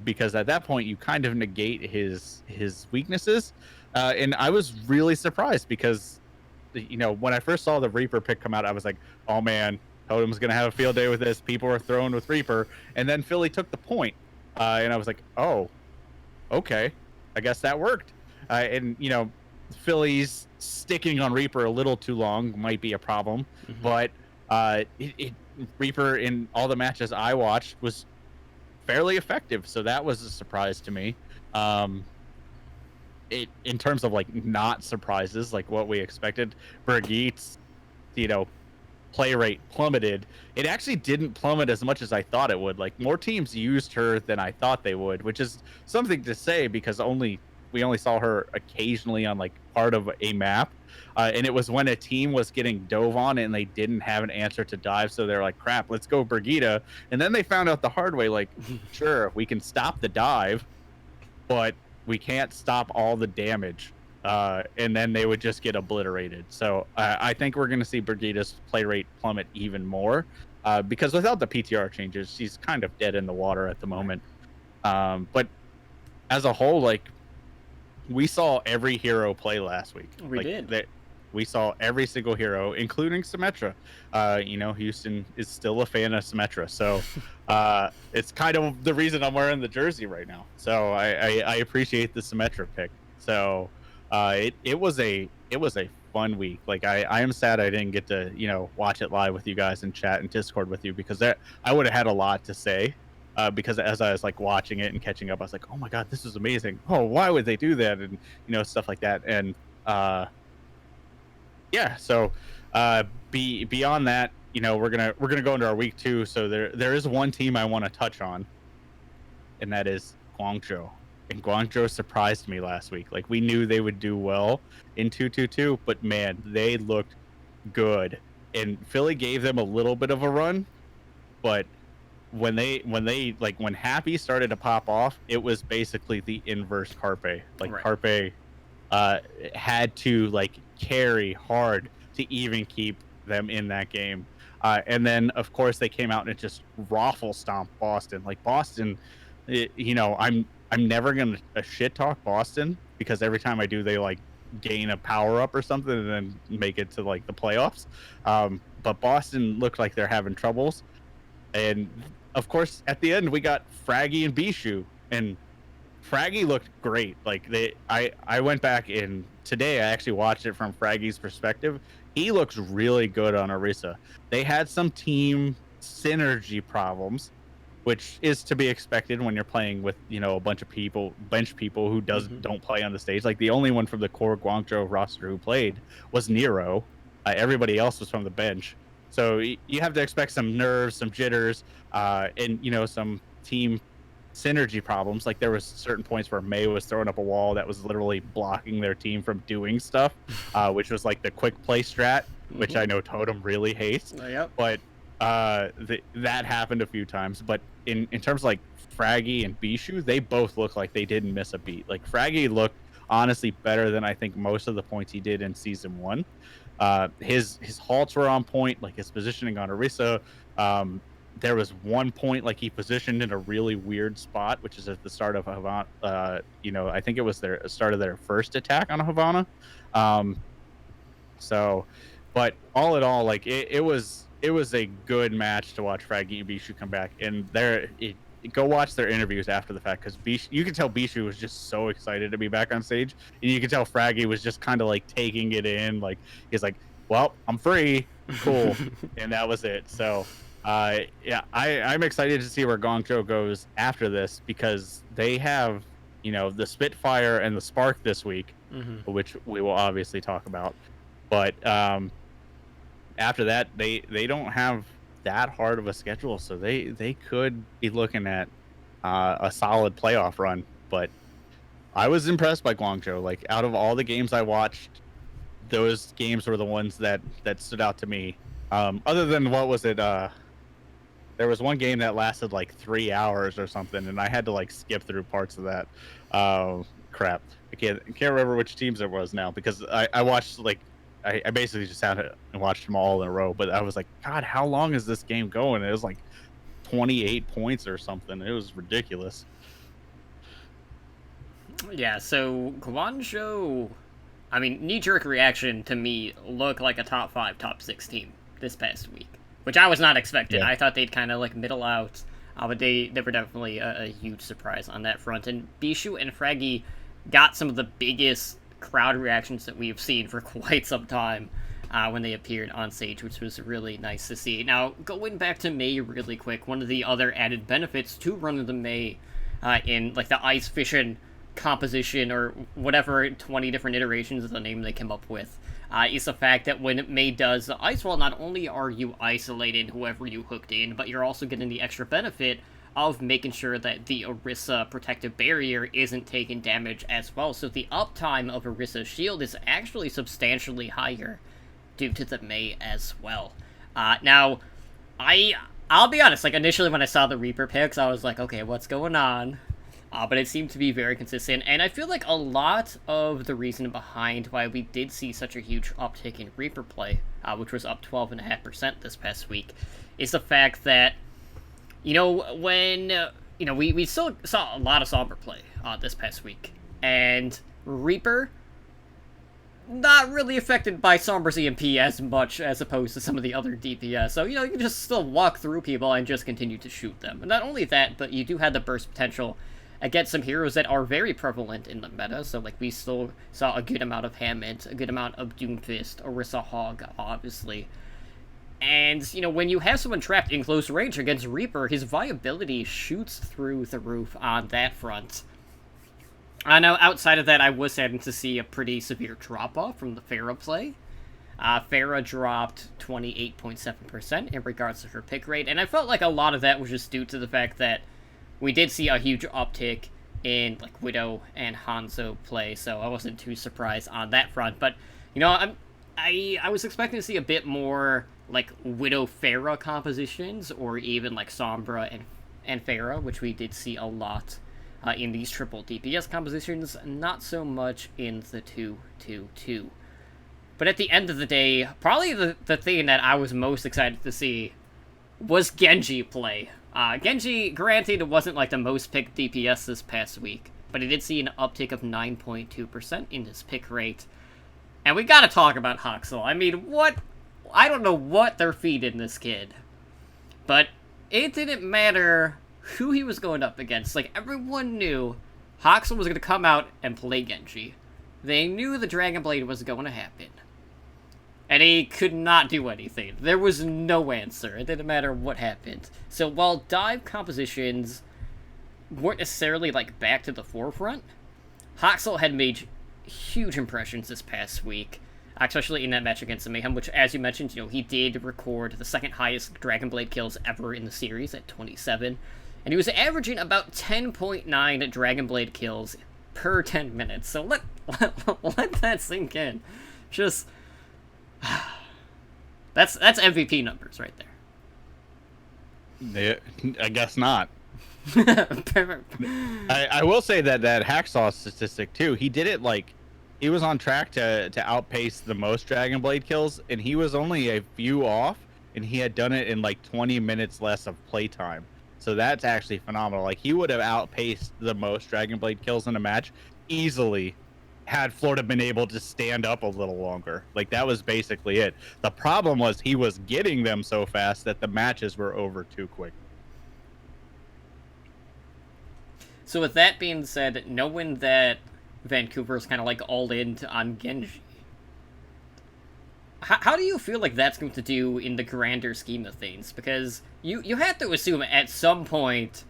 because at that point you kind of negate his weaknesses. And I was really surprised because, when I first saw the Reaper pick come out, I was like, oh man, Totem's gonna have a field day with this. People are throwing with Reaper, and then Philly took the point, and I was like, oh, okay, I guess that worked. And Philly's sticking on Reaper a little too long might be a problem, but Reaper in all the matches I watched was fairly effective, so that was a surprise to me. In terms of like not surprises, like what we expected, Brigitte's play rate plummeted. It actually didn't plummet as much as I thought it would. Like, more teams used her than I thought they would, which is something to say because only we only saw her occasionally on like part of a map. And it was when a team was getting dove on and they didn't have an answer to dive, so they're like, crap, let's go Brigitte. And then they found out the hard way, like, sure, we can stop the dive, but we can't stop all the damage. And then they would just get obliterated. So I think we're going to see Brigitte's play rate plummet even more, because without the PTR changes, she's kind of dead in the water at the moment. But as a whole, like, we saw every hero play last week. We did. We saw every single hero, including Symmetra. Houston is still a fan of Symmetra, so it's kind of the reason I'm wearing the jersey right now. So I appreciate the Symmetra pick. So it was a fun week. Like I am sad I didn't get to watch it live with you guys and chat and Discord with you, because I would have had a lot to say. Because as I was like watching it and catching up, I was like, oh my god, this is amazing. Oh, why would they do that? And stuff like that. And yeah, so beyond that, we're gonna go into our week 2. So there is one team I want to touch on, and that is Guangzhou. And Guangzhou surprised me last week. Like, we knew they would do well in 2-2-2, but man, they looked good. And Philly gave them a little bit of a run, but when Happy started to pop off, it was basically the inverse Carpe. Like, right. Carpe had to like carry hard to even keep them in that game. And then of course they came out and just raffle stomped Boston. Like, Boston, I'm never gonna shit talk Boston, because every time I do, they like gain a power up or something and then make it to like the playoffs. But Boston looked like they're having troubles. And of course, at the end, we got Fraggy and Bishu, and Fraggy looked great. Like, I went back and today I actually watched it from Fraggy's perspective. He looks really good on Orisa. They had some team synergy problems, which is to be expected when you're playing with a bunch of bench people who don't play on the stage. Like, the only one from the core Guangzhou roster who played was Nero. Everybody else was from the bench. So you have to expect some nerves, some jitters, and some team synergy problems. Like, there was certain points where May was throwing up a wall that was literally blocking their team from doing stuff, which was like the quick play strat, which I know Totem really hates. Yep. But that happened a few times. But in terms of like Fraggy and Bishu, they both look like they didn't miss a beat. Like, Fraggy looked honestly better than I think most of the points he did in season 1. His halts were on point, like his positioning on Orisa. There was one point like he positioned in a really weird spot, which is at the start of Havana. I think it was their start of their first attack on Havana. But all in all, like it was a good match to watch Fraggy and Bishu come back, and go watch their interviews after the fact, because you can tell Bishu was just so excited to be back on stage, and you can tell Fraggy was just kind of like taking it in. Like, he's like, well, I'm free, cool. And that was it. So I'm excited to see where Guangzhou goes after this, because they have the Spitfire and the Spark this week, which we will obviously talk about. But after that, they don't have that hard of a schedule, so they could be looking at a solid playoff run. But I was impressed by Guangzhou. Like, out of all the games I watched, those games were the ones that stood out to me. Other than, what was it, there was one game that lasted like 3 hours or something, and I had to like skip through parts of that. Crap, I can't remember which teams it was now, because I watched like I basically just sat and watched them all in a row. But I was like, God, how long is this game going? It was like 28 points or something. It was ridiculous. Yeah, so Guangzhou, I mean, knee-jerk reaction to me looked like a top 5, top 6 team this past week, which I was not expecting. Yeah. I thought they'd kind of like middle out, but they were definitely a huge surprise on that front. And Bishu and Fraggy got some of the biggest crowd reactions that we've seen for quite some time when they appeared on stage, which was really nice to see. Now, going back to May really quick, one of the other added benefits to running the May in like the ice fishing composition, or whatever 20 different iterations of the name they came up with, is the fact that when May does the ice wall, not only are you isolating whoever you hooked in, but you're also getting the extra benefit of making sure that the Orisa protective barrier isn't taking damage as well. So the uptime of Orisa's shield is actually substantially higher due to the Mei as well. Now, I'll be honest, like, initially when I saw the Reaper picks, I was like, okay, what's going on? But it seemed to be very consistent, and I feel like a lot of the reason behind why we did see such a huge uptick in Reaper play, which was up 12.5% this past week, is the fact that, when, we still saw a lot of Sombra play this past week, and Reaper, not really affected by Sombra's EMP as much as opposed to some of the other DPS, so, you can just still walk through people and just continue to shoot them. And not only that, but you do have the burst potential against some heroes that are very prevalent in the meta, so like we still saw a good amount of Hammond, a good amount of Doomfist, Orisa Hog, obviously. And, when you have someone trapped in close range against Reaper, his viability shoots through the roof on that front. I know outside of that, I was starting to see a pretty severe drop-off from the Pharah play. Pharah dropped 28.7% in regards to her pick rate, and I felt like a lot of that was just due to the fact that we did see a huge uptick in, like, Widow and Hanzo play, so I wasn't too surprised on that front. But, I was expecting to see a bit more, like, Widow Pharah compositions, or even, like, Sombra and Pharah, which we did see a lot in these triple DPS compositions, not so much in the 2-2-2. But at the end of the day, probably the thing that I was most excited to see was Genji play. Genji, granted, it wasn't like the most picked DPS this past week, but it did see an uptick of 9.2% in his pick rate. And we gotta talk about Haksal. I mean, I don't know what they're feeding this kid. But it didn't matter who he was going up against. Like, everyone knew Haksal was gonna come out and play Genji. They knew the Dragon Blade was going to happen. And he could not do anything. There was no answer. It didn't matter what happened. So while dive compositions weren't necessarily, like, back to the forefront, Haksal had made huge impressions this past week, especially in that match against the Mayhem, which, as you mentioned, he did record the second highest Dragon Blade kills ever in the series at 27. And he was averaging about 10.9 Dragon Blade kills per 10 minutes. So let that sink in. Just... That's MVP numbers right there. Yeah, I guess not. I will say that Hacksaw statistic too. He did it like he was on track to outpace the most Dragon Blade kills, and he was only a few off, and he had done it in like 20 minutes less of playtime. So that's actually phenomenal. Like, he would have outpaced the most Dragon Blade kills in a match easily had Florida been able to stand up a little longer. Like, that was basically it. The problem was he was getting them so fast that the matches were over too quick. So with that being said, knowing that Vancouver's kind of like all in on Genji, how do you feel like that's going to do in the grander scheme of things? Because you have to assume at some point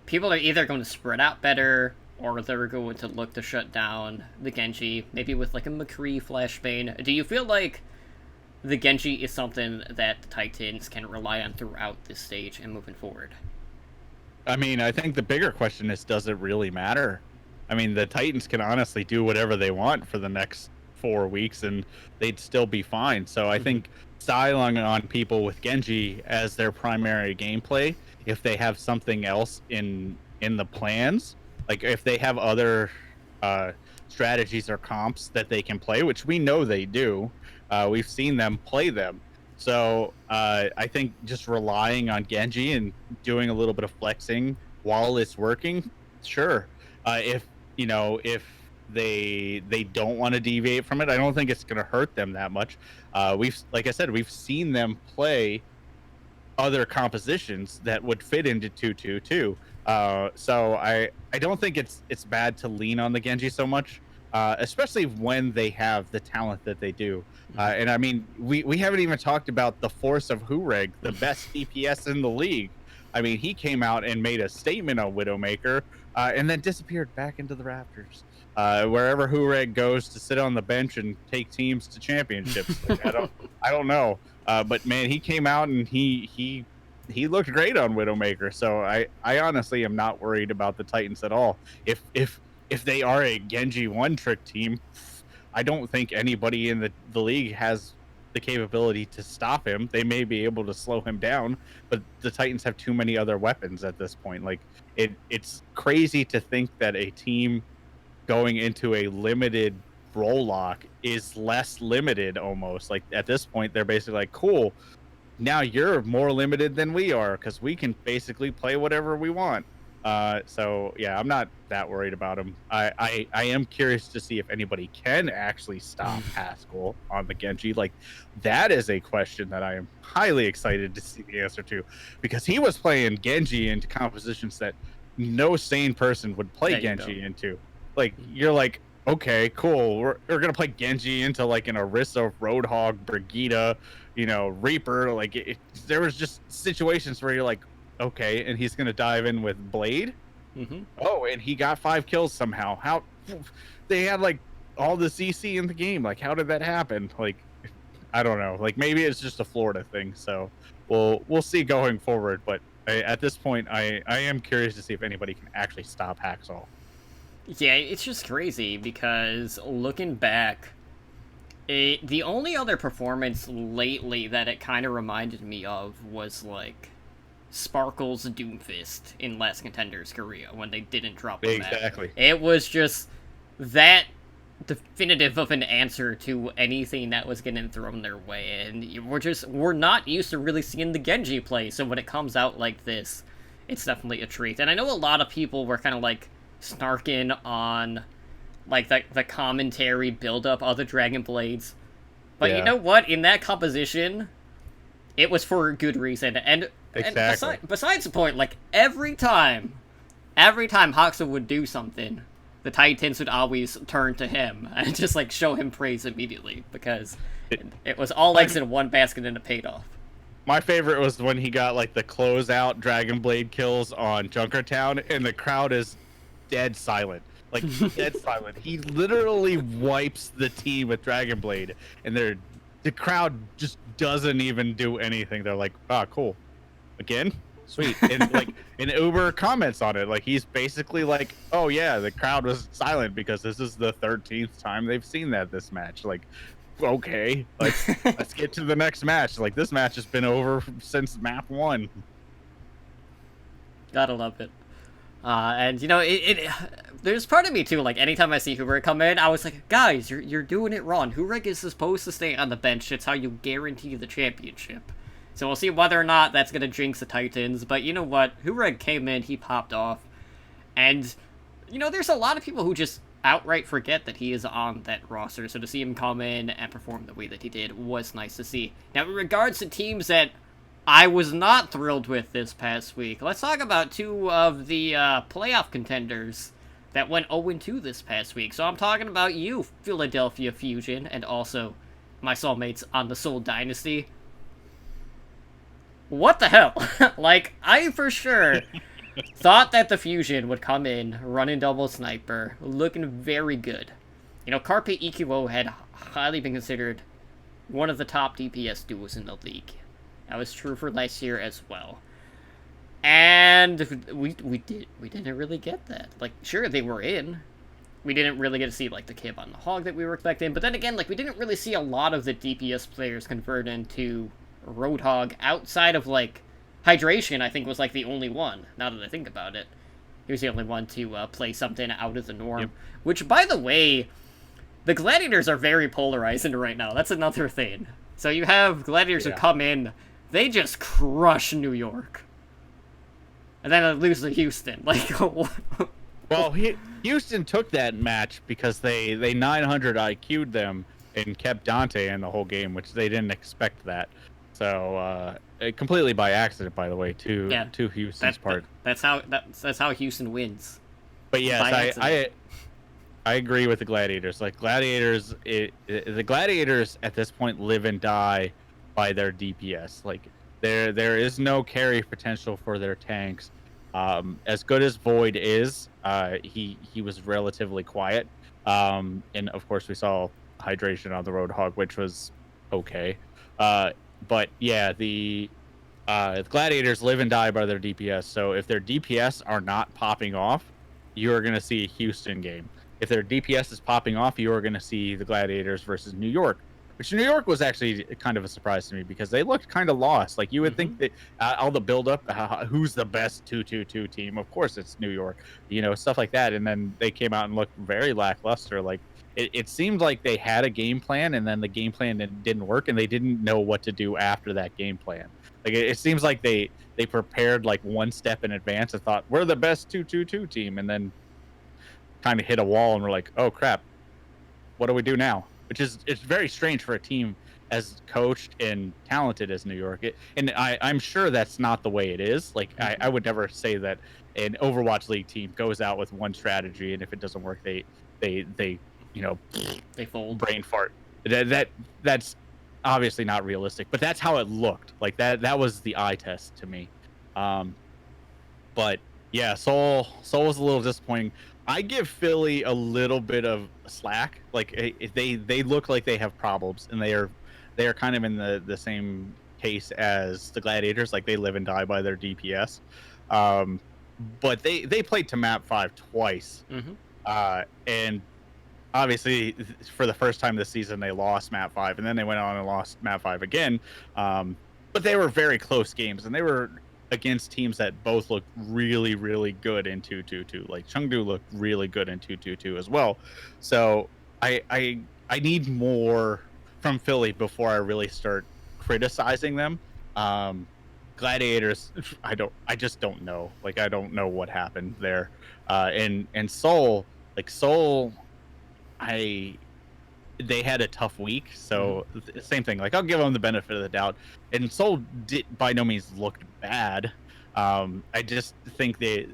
people are either going to spread out better, or they're going to look to shut down the Genji, maybe with like a McCree flashbang. Do you feel like the Genji is something that the Titans can rely on throughout this stage and moving forward? I mean, I think the bigger question is, does it really matter? I mean, the Titans can honestly do whatever they want for the next 4 weeks, and they'd still be fine. So I think styling on people with Genji as their primary gameplay, if they have something else in the plans, like if they have other strategies or comps that they can play, which we know they do, we've seen them play them. So I think just relying on Genji and doing a little bit of flexing while it's working, sure. If they don't want to deviate from it, I don't think it's going to hurt them that much. Like I said, we've seen them play other compositions that would fit into 2-2-2. So I don't think it's bad to lean on the Genji so much, especially when they have the talent that they do. And I mean, we haven't even talked about the force of Hureg, the best DPS in the league. I mean, he came out and made a statement on Widowmaker, and then disappeared back into the rafters. Wherever Hureg goes to sit on the bench and take teams to championships. Like, I don't know. But man, he came out and he he looked great on Widowmaker. So I honestly am not worried about the Titans at all. If they are a Genji one trick team, I don't think anybody in the league has the capability to stop him. They may be able to slow him down, but the Titans have too many other weapons at this point. Like it's crazy to think that a team going into a limited role lock is less limited almost. Like at this point, they're basically like, cool, now you're more limited than we are because we can basically play whatever we want. So yeah, I'm not that worried about him. I am curious to see if anybody can actually stop Haskell on the Genji. Like that is a question that I am highly excited to see the answer to, because he was playing Genji into compositions that no sane person would play Genji into. Like you're like, okay, cool, we're gonna play Genji into like an Orisa, Roadhog, Brigitte, Reaper. Like there was just situations where you're like, okay, and he's gonna dive in with Blade. Oh, and he got 5 kills somehow. How they had like all the CC in the game? Like how did that happen? Like I don't know. Like maybe it's just a Florida thing. So we'll see going forward. But at this point, I am curious to see if anybody can actually stop Haksal. Yeah, it's just crazy because looking back, the only other performance lately that it kind of reminded me of was like Sparkle's Doomfist in Last Contenders Korea when they didn't drop the map. Exactly. It was just that definitive of an answer to anything that was getting thrown their way, and we're not used to really seeing the Genji play, so when it comes out like this, it's definitely a treat. And I know a lot of people were kind of like snarking on like the commentary build-up of the Dragon Blades, but you know what, in that composition it was for a good reason. And besides the point, like every time Haksal would do something, the Titans would always turn to him and just like show him praise immediately, because it was all eggs in one basket and it paid off. My favorite was when he got like the closeout Dragon Blade kills on Junkertown and the crowd is dead silent. Like dead silent. He literally wipes the team with Dragon Blade, and the crowd just doesn't even do anything. They're like, "Ah, cool, again, sweet." And like, and Uber comments on it. Like he's basically like, "Oh yeah, the crowd was silent because this is the 13th time they've seen this match." Like, okay, let's get to the next match. Like this match has been over since map 1. Gotta love it. And there's part of me too, like anytime I see Hurek come in, I was like, guys, you're doing it wrong. Hurek is supposed to stay on the bench. It's how you guarantee the championship. So we'll see whether or not that's gonna jinx the Titans. But you know what? Hurek came in, he popped off, and there's a lot of people who just outright forget that he is on that roster. So to see him come in and perform the way that he did was nice to see. Now, in regards to teams that I was not thrilled with this past week, let's talk about 2 of the playoff contenders that went 0-2 this past week. So I'm talking about you, Philadelphia Fusion, and also my soulmates on the Seoul Dynasty. What the hell? Like, I for sure thought that the Fusion would come in, running double sniper, looking very good. Carpe EQO had highly been considered one of the top DPS duos in the league. That was true for last year as well. And we didn't really get that. Like, sure, they were in. We didn't really get to see, like, the Kib on the Hog that we were expecting. But then again, like, we didn't really see a lot of the DPS players convert into Roadhog outside of, like, Hydration, I think, was, like, the only one, now that I think about it. He was the only one to play something out of the norm. Yep. Which, by the way, the Gladiators are very polarizing right now. That's another thing. So you have Gladiators who come in, they just crush New York. And then they lose to Houston. Like, well, Houston took that match because they 900 IQ'd them and kept Dante in the whole game, which they didn't expect that. So completely by accident, by the way, to Houston's part. That's how Houston wins. But yes, I agree with the Gladiators. Like Gladiators, the Gladiators at this point live and die by their DPS. Like there is no carry potential for their tanks. As good as Void is, he was relatively quiet. And of course we saw Hydration on the Roadhog, which was okay. But yeah, The Gladiators live and die by their DPS. So if their DPS are not popping off, you are going to see a Houston game. If their DPS is popping off, you are going to see the Gladiators versus New York. Which New York was actually kind of a surprise to me because they looked kind of lost. Like you would think that all the build up, who's the best 2-2-2 team? Of course, it's New York. Stuff like that. And then they came out and looked very lackluster. Like it seemed like they had a game plan, and then the game plan didn't work, and they didn't know what to do after that game plan. Like it seems like they prepared like one step in advance and thought we're the best 2-2-2 team, and then kind of hit a wall and we're like, oh crap, what do we do now? It's very strange for a team as coached and talented as New York. And I'm sure that's not the way it is. Like I would never say that an Overwatch League team goes out with one strategy, and if it doesn't work, they they fold, brain fart. That's obviously not realistic, but that's how it looked. Like that was the eye test to me. But yeah, Seoul was a little disappointing. I give Philly a little bit of slack. Like they look like they have problems, and they are kind of in the same case as the Gladiators. Like they live and die by their DPS. But they played to map 5 twice, and obviously for the first time this season they lost map 5, and then they went on and lost map 5 again. But they were very close games, and they were against teams that both looked really, really good in 2-2-2. Like Chengdu looked really good in 2-2-2 as well. So I need more from Philly before I really start criticizing them. Gladiators, I just don't know. Like I don't know what happened there. And Seoul, they had a tough week, so same thing. Like I'll give them the benefit of the doubt. And Seoul did by no means looked bad. I just think they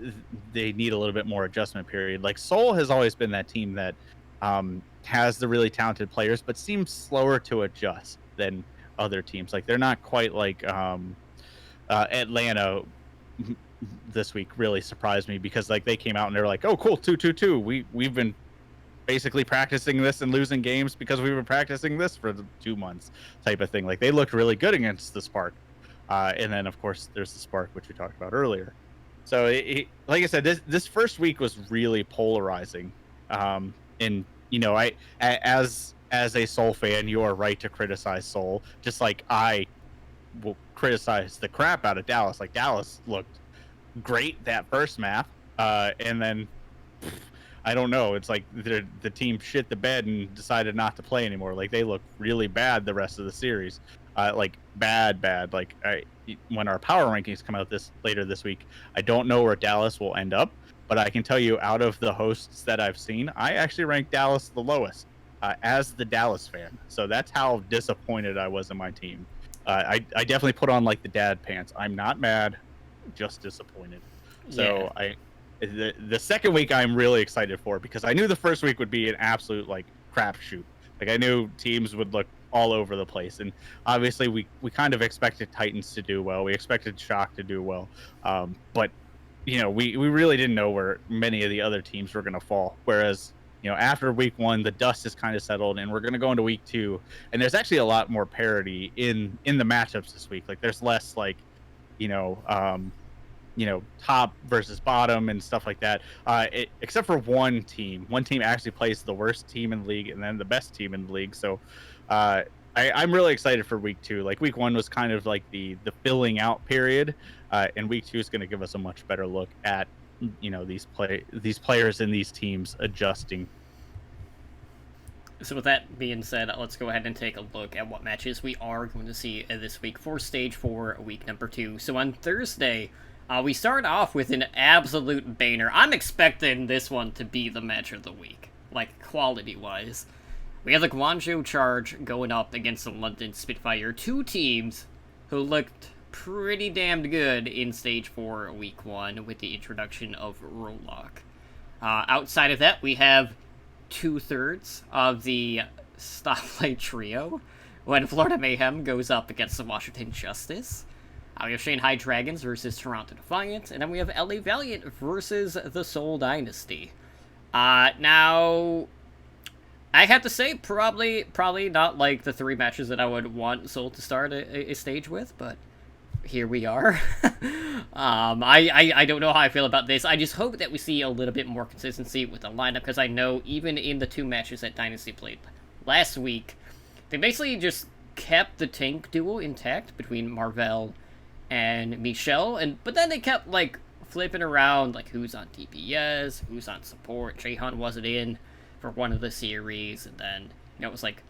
need a little bit more adjustment period. Like Seoul has always been that team that has the really talented players, but seems slower to adjust than other teams. Like they're not quite like Atlanta this week really surprised me because like they came out and they were like, oh cool, 2-2-2. We've been basically practicing this and losing games because we were practicing this for 2 months type of thing. Like they looked really good against the Spark. And then of course there's the Spark, which we talked about earlier. So like I said, this first week was really polarizing. And as a Seoul fan, you are right to criticize Seoul, just like I will criticize the crap out of Dallas. Like Dallas looked great that first map, and then I don't know. It's like the team shit the bed and decided not to play anymore. Like they look really bad the rest of the series, like bad. Like when our power rankings come out later this week, I don't know where Dallas will end up, but I can tell you out of the hosts that I've seen, I actually rank Dallas the lowest as the Dallas fan. So that's how disappointed I was in my team. I definitely put on like the dad pants. I'm not mad, just disappointed. So yeah. The second week I'm really excited for because I knew the first week would be an absolute like crapshoot. Like I knew teams would look all over the place, and obviously we kind of expected Titans to do well. We expected Shock to do well, but we really didn't know where many of the other teams were going to fall. Whereas after week 1, the dust is kind of settled, and we're going to go into week 2, and there's actually a lot more parity in the matchups this week. Like there's less like top versus bottom and stuff like that, except for one team actually plays the worst team in the league and then the best team in the league. So I'm really excited for week 2. Like week 1 was kind of like the filling out period, and week 2 is going to give us a much better look at these players and these teams adjusting. So with that being said, let's go ahead and take a look at what matches we are going to see this week for Stage 4, week number 2. So on Thursday, we start off with an absolute banger. I'm expecting this one to be the match of the week, like quality-wise. We have the Guangzhou Charge going up against the London Spitfire, two teams who looked pretty damned good in Stage 4, Week 1, with the introduction of Rollock. Outside of that, we have 2/3 of the Stoplight Trio, when Florida Mayhem goes up against the Washington Justice. We have Shanghai Dragons versus Toronto Defiant, and then we have LA Valiant versus the Seoul Dynasty. Now, I have to say, probably not like the 3 matches that I would want Seoul to start a stage with, but here we are. I don't know how I feel about this. I just hope that we see a little bit more consistency with the lineup, because I know even in the 2 matches that Dynasty played last week, they basically just kept the tank duo intact between Marvel and Michelle, but then they kept like flipping around, like who's on DPS, who's on support. Jaehan wasn't in for one of the series, and then it was like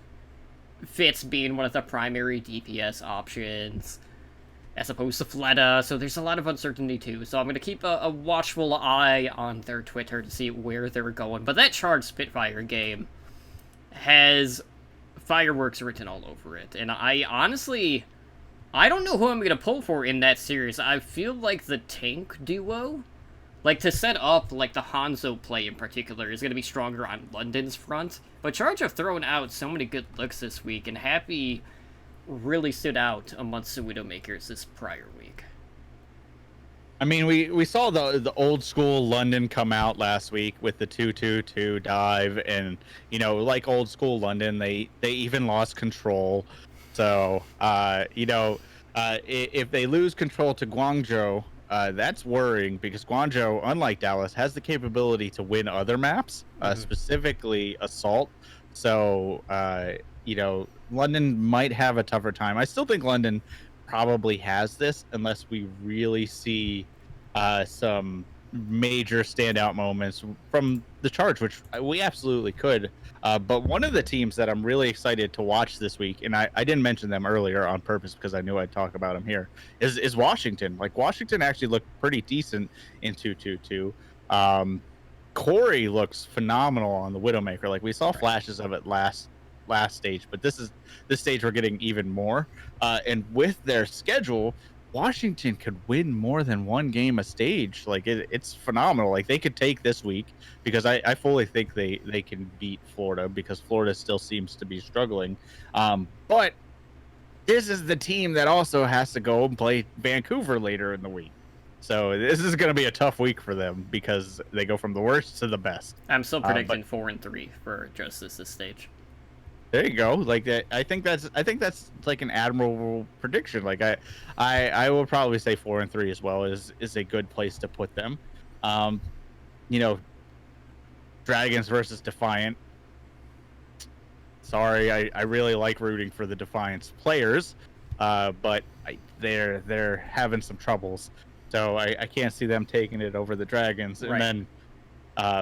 Fitz being one of the primary DPS options as opposed to Fleta, so there's a lot of uncertainty too. So I'm going to keep a watchful eye on their Twitter to see where they're going. But that Charged Spitfire game has fireworks written all over it, and I honestly, I don't know who I'm going to pull for in that series. I feel like the tank duo, like to set up like the Hanzo play in particular, is going to be stronger on London's front. But Charge have thrown out so many good looks this week, and Happy really stood out amongst the Widowmakers this prior week. I mean, we saw the old school London come out last week with the 2-2-2 dive, and like old school London, they even lost control. So if they lose control to Guangzhou, that's worrying, because Guangzhou, unlike Dallas, has the capability to win other maps, specifically Assault. So London might have a tougher time. I still think London probably has this, unless we really see some major standout moments from the Charge, which we absolutely could. But one of the teams that I'm really excited to watch this week, and I didn't mention them earlier on purpose because I knew I'd talk about them here, is Washington. Like, Washington actually looked pretty decent in 2-2-2. Corey looks phenomenal on the Widowmaker. Like, we saw flashes of it last stage, but this stage we're getting even more. And with their schedule, Washington could win more than one game a stage. Like, it's phenomenal. Like, they could take this week, because I fully think they can beat Florida, because Florida still seems to be struggling. But this is the team that also has to go and play Vancouver later in the week. So this is going to be a tough week for them, because they go from the worst to the best. I'm still predicting 4-3 for Justice this stage. There you go. Like that, I think that's like an admirable prediction. Like I will probably say 4-3 as well is a good place to put them. Dragons versus Defiant. Sorry, I really like rooting for the Defiance players, but they're having some troubles, so I can't see them taking it over the Dragons. And then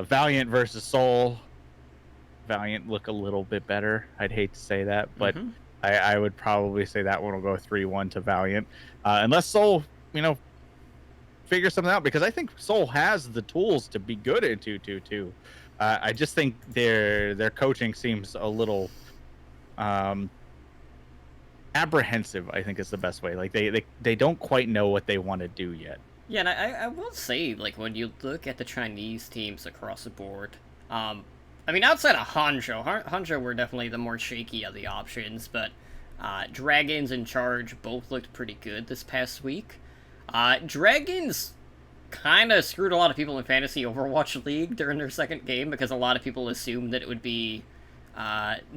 Valiant versus Seoul. Valiant look a little bit better. I'd hate to say that, but I would probably say that one will go 3-1 to Valiant, unless Seoul, figure something out, because I think Seoul has the tools to be good at 2-2-2. I just think their coaching seems a little apprehensive, I think is the best way. Like they don't quite know what they want to do yet. Yeah, and I will say, like, when you look at the Chinese teams across the board, I mean, outside of Hangzhou were definitely the more shaky of the options, but Dragons and Charge both looked pretty good this past week. Dragons kind of screwed a lot of people in Fantasy Overwatch League during their second game, because a lot of people assumed that it would be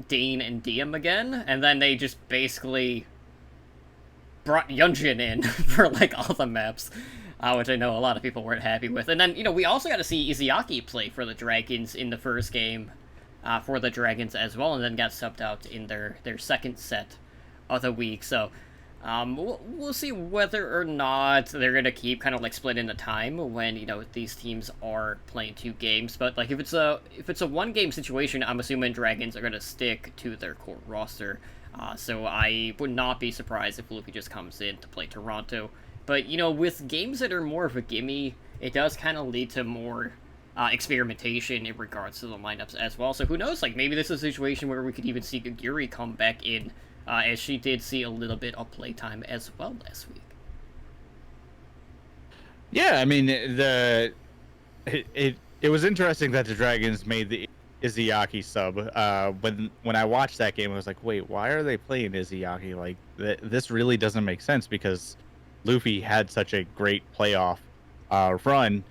Dane and Diem again, and then they just basically brought Yunjin in for, like, all the maps, which I know a lot of people weren't happy with. And then, we also got to see Izayaki play for the Dragons in the first game for the Dragons as well, and then got subbed out in their second set of the week. So we'll see whether or not they're going to keep kind of like splitting the time when, these teams are playing 2 games. But like if it's a 1-game situation, I'm assuming Dragons are going to stick to their core roster. So I would not be surprised if Luffy just comes in to play Toronto. But, with games that are more of a gimme, it does kind of lead to more experimentation in regards to the lineups as well. So who knows, like, maybe this is a situation where we could even see Gaguri come back in, as she did see a little bit of playtime as well last week. Yeah, I mean, it was interesting that the Dragons made the Izayaki sub. When I watched that game, I was like, wait, why are they playing Izayaki? Like, this really doesn't make sense, because Luffy had such a great playoff run.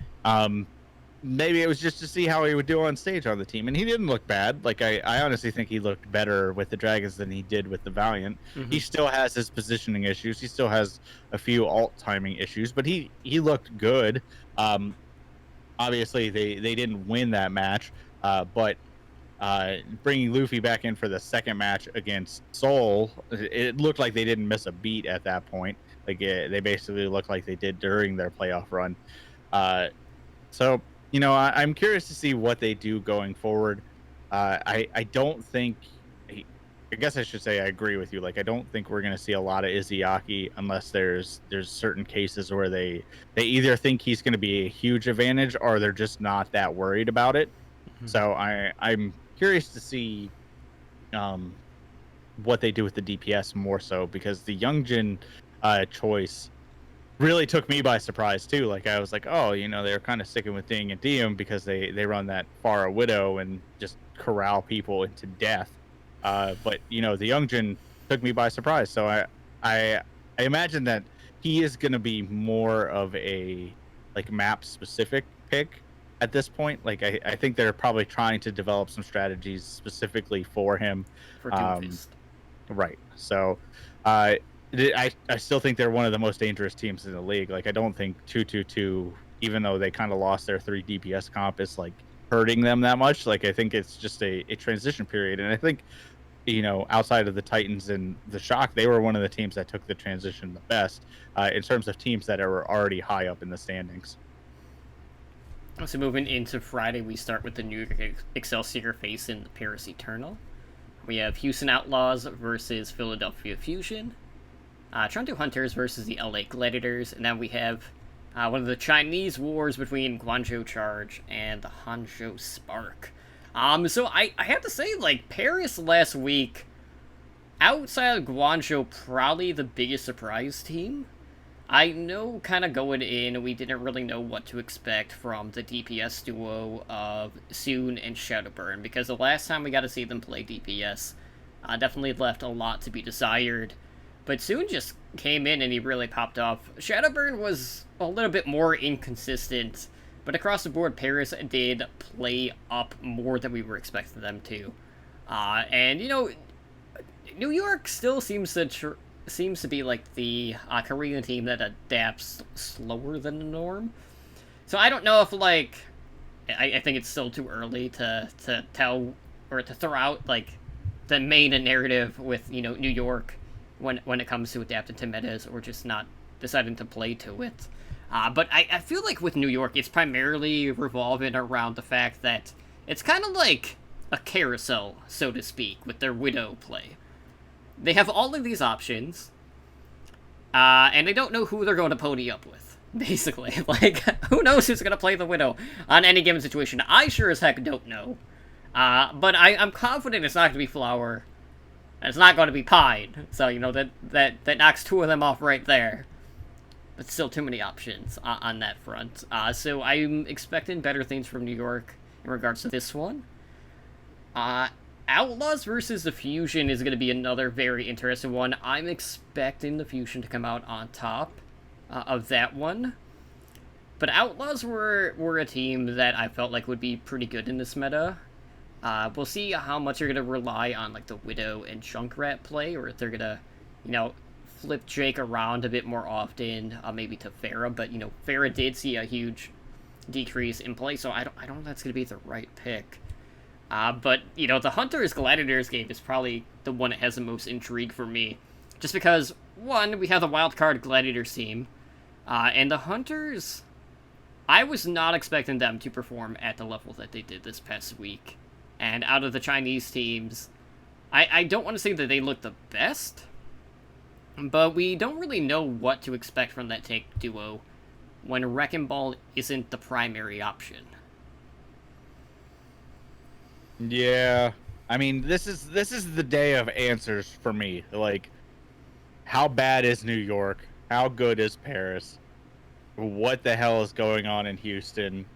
maybe it was just to see how he would do on stage on the team, and he didn't look bad. Like I honestly think he looked better with the Dragons than he did with the Valiant. He still has his positioning issues. He still has a few alt timing issues, but he looked good. Obviously they didn't win that match, but bringing Luffy back in for the second match against Seoul, it looked like they didn't miss a beat at that point. Like they basically looked like they did during their playoff run. So I'm curious to see what they do going forward. I don't think. I guess I should say I agree with you. Like I don't think we're going to see a lot of Izayaki unless there's certain cases where they either think he's going to be a huge advantage or they're just not that worried about it. So I'm curious to see what they do with the DPS more so, because the Youngjin choice really took me by surprise too. Like I was like, oh, they're kind of sticking with Ding and Diem because they run that Pharah Widow and just corral people into death. But the Youngjin took me by surprise. So I imagine that he is going to be more of a like map specific pick at this point. Like I think they're probably trying to develop some strategies specifically for him. For Doomfist. Right. So I still think they're one of the most dangerous teams in the league. Like I don't think 222, even though they kind of lost their 3 DPS comp, is like hurting them that much. Like I think it's just a transition period, and I think outside of the Titans and the Shock, they were one of the teams that took the transition the best in terms of teams that are already high up in the standings. So moving into Friday, we start with the New York Excelsior facing the Paris Eternal. We have Houston Outlaws versus Philadelphia Fusion. Chengdu Hunters versus the LA Gladiators. And then we have one of the Chinese wars between Guangzhou Charge and the Hangzhou Spark. So I have to say, like, Paris last week, outside of Guangzhou, probably the biggest surprise team. I know kind of going in, we didn't really know what to expect from the DPS duo of Soon and Shadowburn, because the last time we got to see them play DPS definitely left a lot to be desired. But Soon just came in and he really popped off. Shadowburn was a little bit more inconsistent, but across the board, Paris did play up more than we were expecting them to. And, New York still seems to be like the Korean team that adapts slower than the norm. So I don't know if, like, I think it's still too early to tell or to throw out, like, the main narrative with, New York when it comes to adapting to metas or just not deciding to play to it. But I feel like with New York, it's primarily revolving around the fact that it's kind of like a carousel, so to speak, with their Widow play. They have all of these options, and they don't know who they're going to pony up with, basically. Like, who knows who's going to play the Widow on any given situation? I sure as heck don't know. But I'm confident it's not going to be Flower, and it's not going to be Pine. So, that knocks two of them off right there. But still too many options on that front. So I'm expecting better things from New York in regards to this one. Outlaws versus the Fusion is going to be another very interesting one. I'm expecting the Fusion to come out on top of that one. But Outlaws were a team that I felt like would be pretty good in this meta. We'll see how much they're going to rely on like the Widow and Junkrat play, or if they're going to, flip Jake around a bit more often, maybe to Pharah. But, Pharah did see a huge decrease in play, so I don't know if that's going to be the right pick. But, the Hunters Gladiators game is probably the one that has the most intrigue for me. Just because, one, we have the wildcard Gladiators team, and the Hunters, I was not expecting them to perform at the level that they did this past week. And out of the Chinese teams, I don't want to say that they look the best, but we don't really know what to expect from that tank duo when Wrecking Ball isn't the primary option. Yeah, I mean, this is the day of answers for me. Like, how bad is New York? How good is Paris? What the hell is going on in Houston?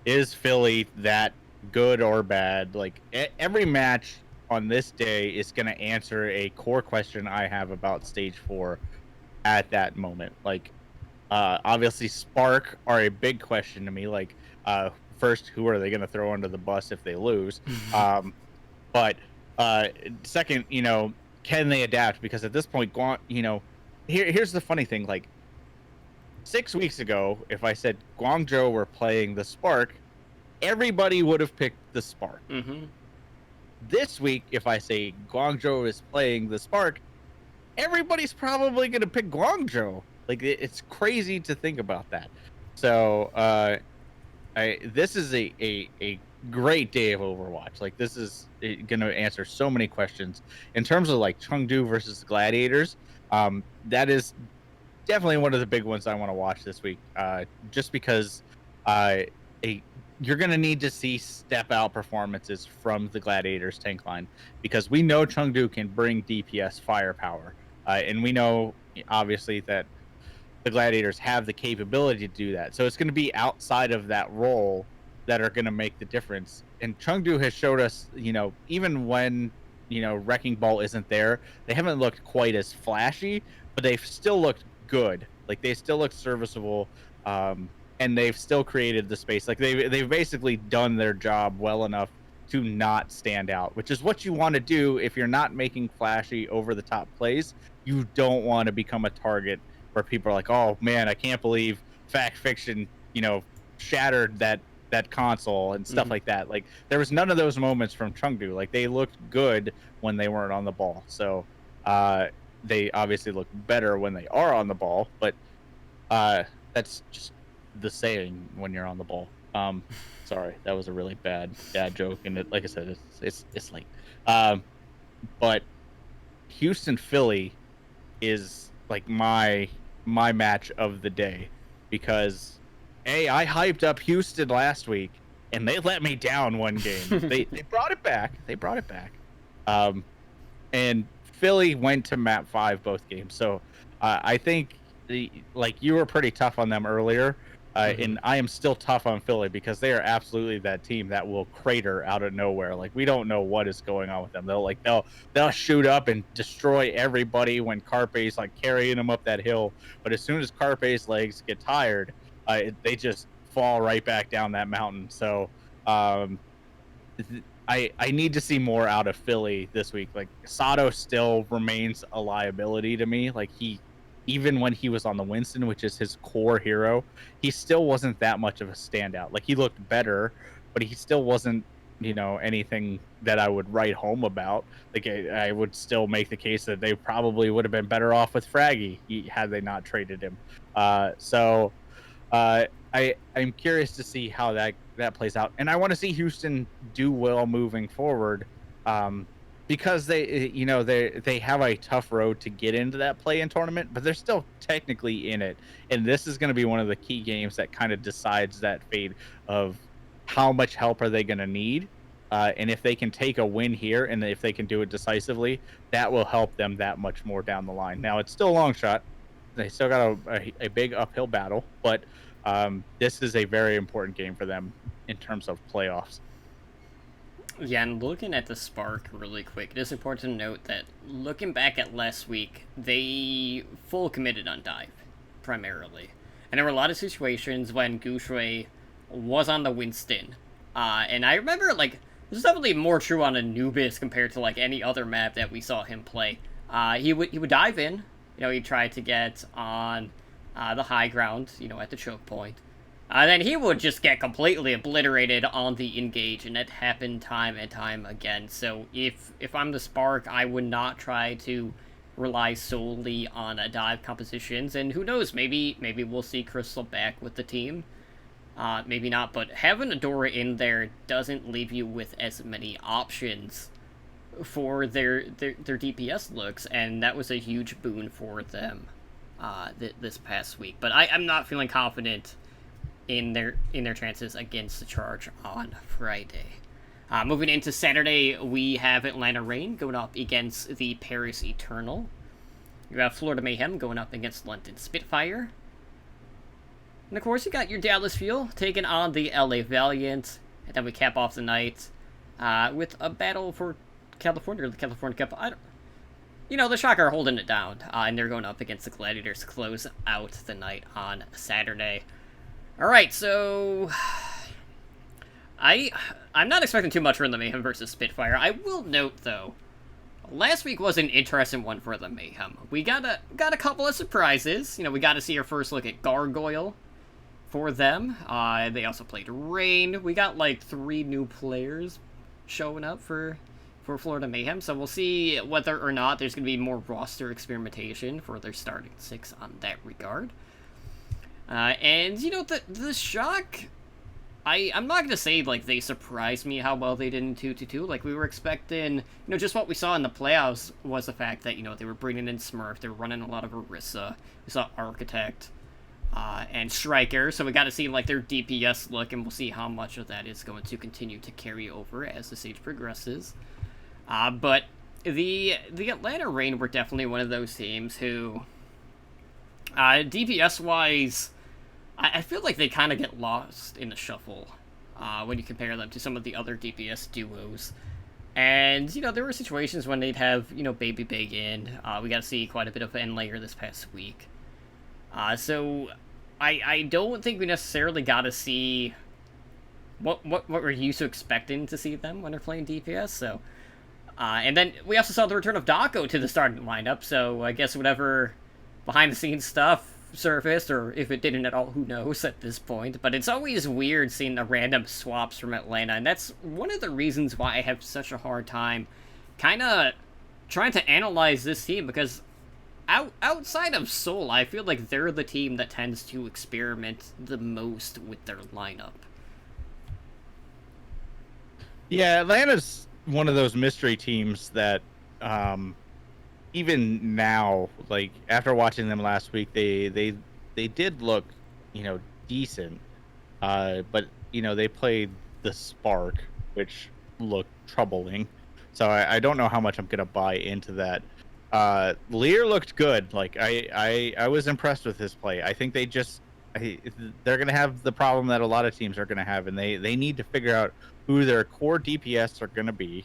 Is Philly that good or bad? Like, every match on this day is going to answer a core question I have about Stage 4 at that moment. Like, obviously, Spark are a big question to me. Like, first, who are they going to throw under the bus if they lose? But second, can they adapt? Because at this point, here's the funny thing. Like 6 weeks ago, if I said Guangzhou were playing the Spark, everybody would have picked the Spark. This week, if I say Guangzhou is playing the Spark, everybody's probably going to pick Guangzhou. Like, it's crazy to think about that. So, this is a great day of Overwatch. Like, this is going to answer so many questions. In terms of, like, Chengdu versus the Gladiators, that is definitely one of the big ones I want to watch this week. Just because you're going to need to see step-out performances from the Gladiators tank line. Because we know Chengdu can bring DPS firepower. And we know, obviously, that the Gladiators have the capability to do that. So it's going to be outside of that role that are going to make the difference. And Chengdu has showed us, even when, Wrecking Ball isn't there, they haven't looked quite as flashy, but they've still looked good. Like, they still look serviceable, and they've still created the space. Like, they've basically done their job well enough to not stand out, which is what you want to do if you're not making flashy, over-the-top plays. You don't want to become a target where people are like, oh man, I can't believe Fact Fiction, shattered that console and stuff like that. Like, there was none of those moments from Chengdu. Like, they looked good when they weren't on the ball. So they obviously look better when they are on the ball, but that's just the saying when you're on the ball. Sorry, that was a really bad joke, and like I said, it's late. But Houston Philly is like my match of the day, because I hyped up Houston last week and they let me down one game. they brought it back. And Philly went to map 5 both games. So I think you were pretty tough on them earlier. And I am still tough on Philly, because they are absolutely that team that will crater out of nowhere. Like, we don't know what is going on with them. They'll shoot up and destroy everybody when Carpe's like carrying them up that hill. But as soon as Carpe's legs get tired, they just fall right back down that mountain. So I need to see more out of Philly this week. Like, Sato still remains a liability to me. Like, even when he was on the Winston, which is his core hero, he still wasn't that much of a standout. Like, he looked better, but he still wasn't, anything that I would write home about. Like, I would still make the case that they probably would have been better off with Fraggy had they not traded him. So I'm curious to see how that plays out. And I want to see Houston do well moving forward. Because they have a tough road to get into that play-in tournament, but they're still technically in it. And this is going to be one of the key games that kind of decides that fate of how much help are they going to need. And if they can take a win here, and if they can do it decisively, that will help them that much more down the line. Now, it's still a long shot. They still got a big uphill battle, but this is a very important game for them in terms of playoffs. Yeah, and looking at the Spark really quick, it is important to note that looking back at last week, they full committed on dive, primarily. And there were a lot of situations when Gushui was on the Winston. And I remember, this is definitely more true on Anubis compared to, any other map that we saw him play. He would dive in, he'd try to get on the high ground, at the choke point. And then he would just get completely obliterated on the engage, and it happened time and time again. So if I'm the Spark, I would not try to rely solely on dive compositions. And who knows, maybe we'll see Crystal back with the team. Maybe not, but having Adora in there doesn't leave you with as many options for their DPS looks, and that was a huge boon for them this past week. But I'm not feeling confident in their chances against the Charge on Friday. Moving into Saturday, we have Atlanta Reign going up against the Paris Eternal. You have Florida Mayhem going up against London Spitfire. And of course, you got your Dallas Fuel taking on the LA Valiant. And then we cap off the night with a battle for California, the California Cup. The Shocker are holding it down, and they're going up against the Gladiators to close out the night on Saturday. Alright, so I'm not expecting too much from the Mayhem versus Spitfire. I will note though, last week was an interesting one for the Mayhem. We got a couple of surprises. You know, we got to see our first look at Gargoyle for them. They also played Rain. We got like 3 new players showing up for Florida Mayhem, so we'll see whether or not there's going to be more roster experimentation for their starting 6 on that regard. And you know, the shock, I'm not going to say like they surprised me how well they did in 2-2-2. Like we were expecting, you know, just what we saw in the playoffs was the fact that, you know, they were bringing in Smurf, they were running a lot of Orisa, we saw Architect, and Striker, so we got to see like their DPS look, and we'll see how much of that is going to continue to carry over as the stage progresses. But the Atlanta Reign were definitely one of those teams who, DPS-wise, I feel like they kind of get lost in the shuffle when you compare them to some of the other DPS duos. And, you know, there were situations when they'd have, you know, Baby Big in. We got to see quite a bit of End Layer this past week. So I don't think we necessarily got to see what we're used to expecting to see them when they're playing DPS. So, and then we also saw the return of Dako to the starting lineup. So I guess whatever behind the scenes stuff surfaced, or if it didn't at all, who knows at this point. But it's always weird seeing the random swaps from Atlanta, and that's one of the reasons why I have such a hard time kind of trying to analyze this team, because outside of Seoul, I feel like they're the team that tends to experiment the most with their lineup. Yeah, Atlanta's one of those mystery teams that even now, like after watching them last week, they did look, you know, decent. But you know, they played the Spark, which looked troubling. So I don't know how much I'm gonna buy into that. Lear looked good. Like I was impressed with his play. I think they're gonna have the problem that a lot of teams are gonna have, and they need to figure out who their core DPS are gonna be,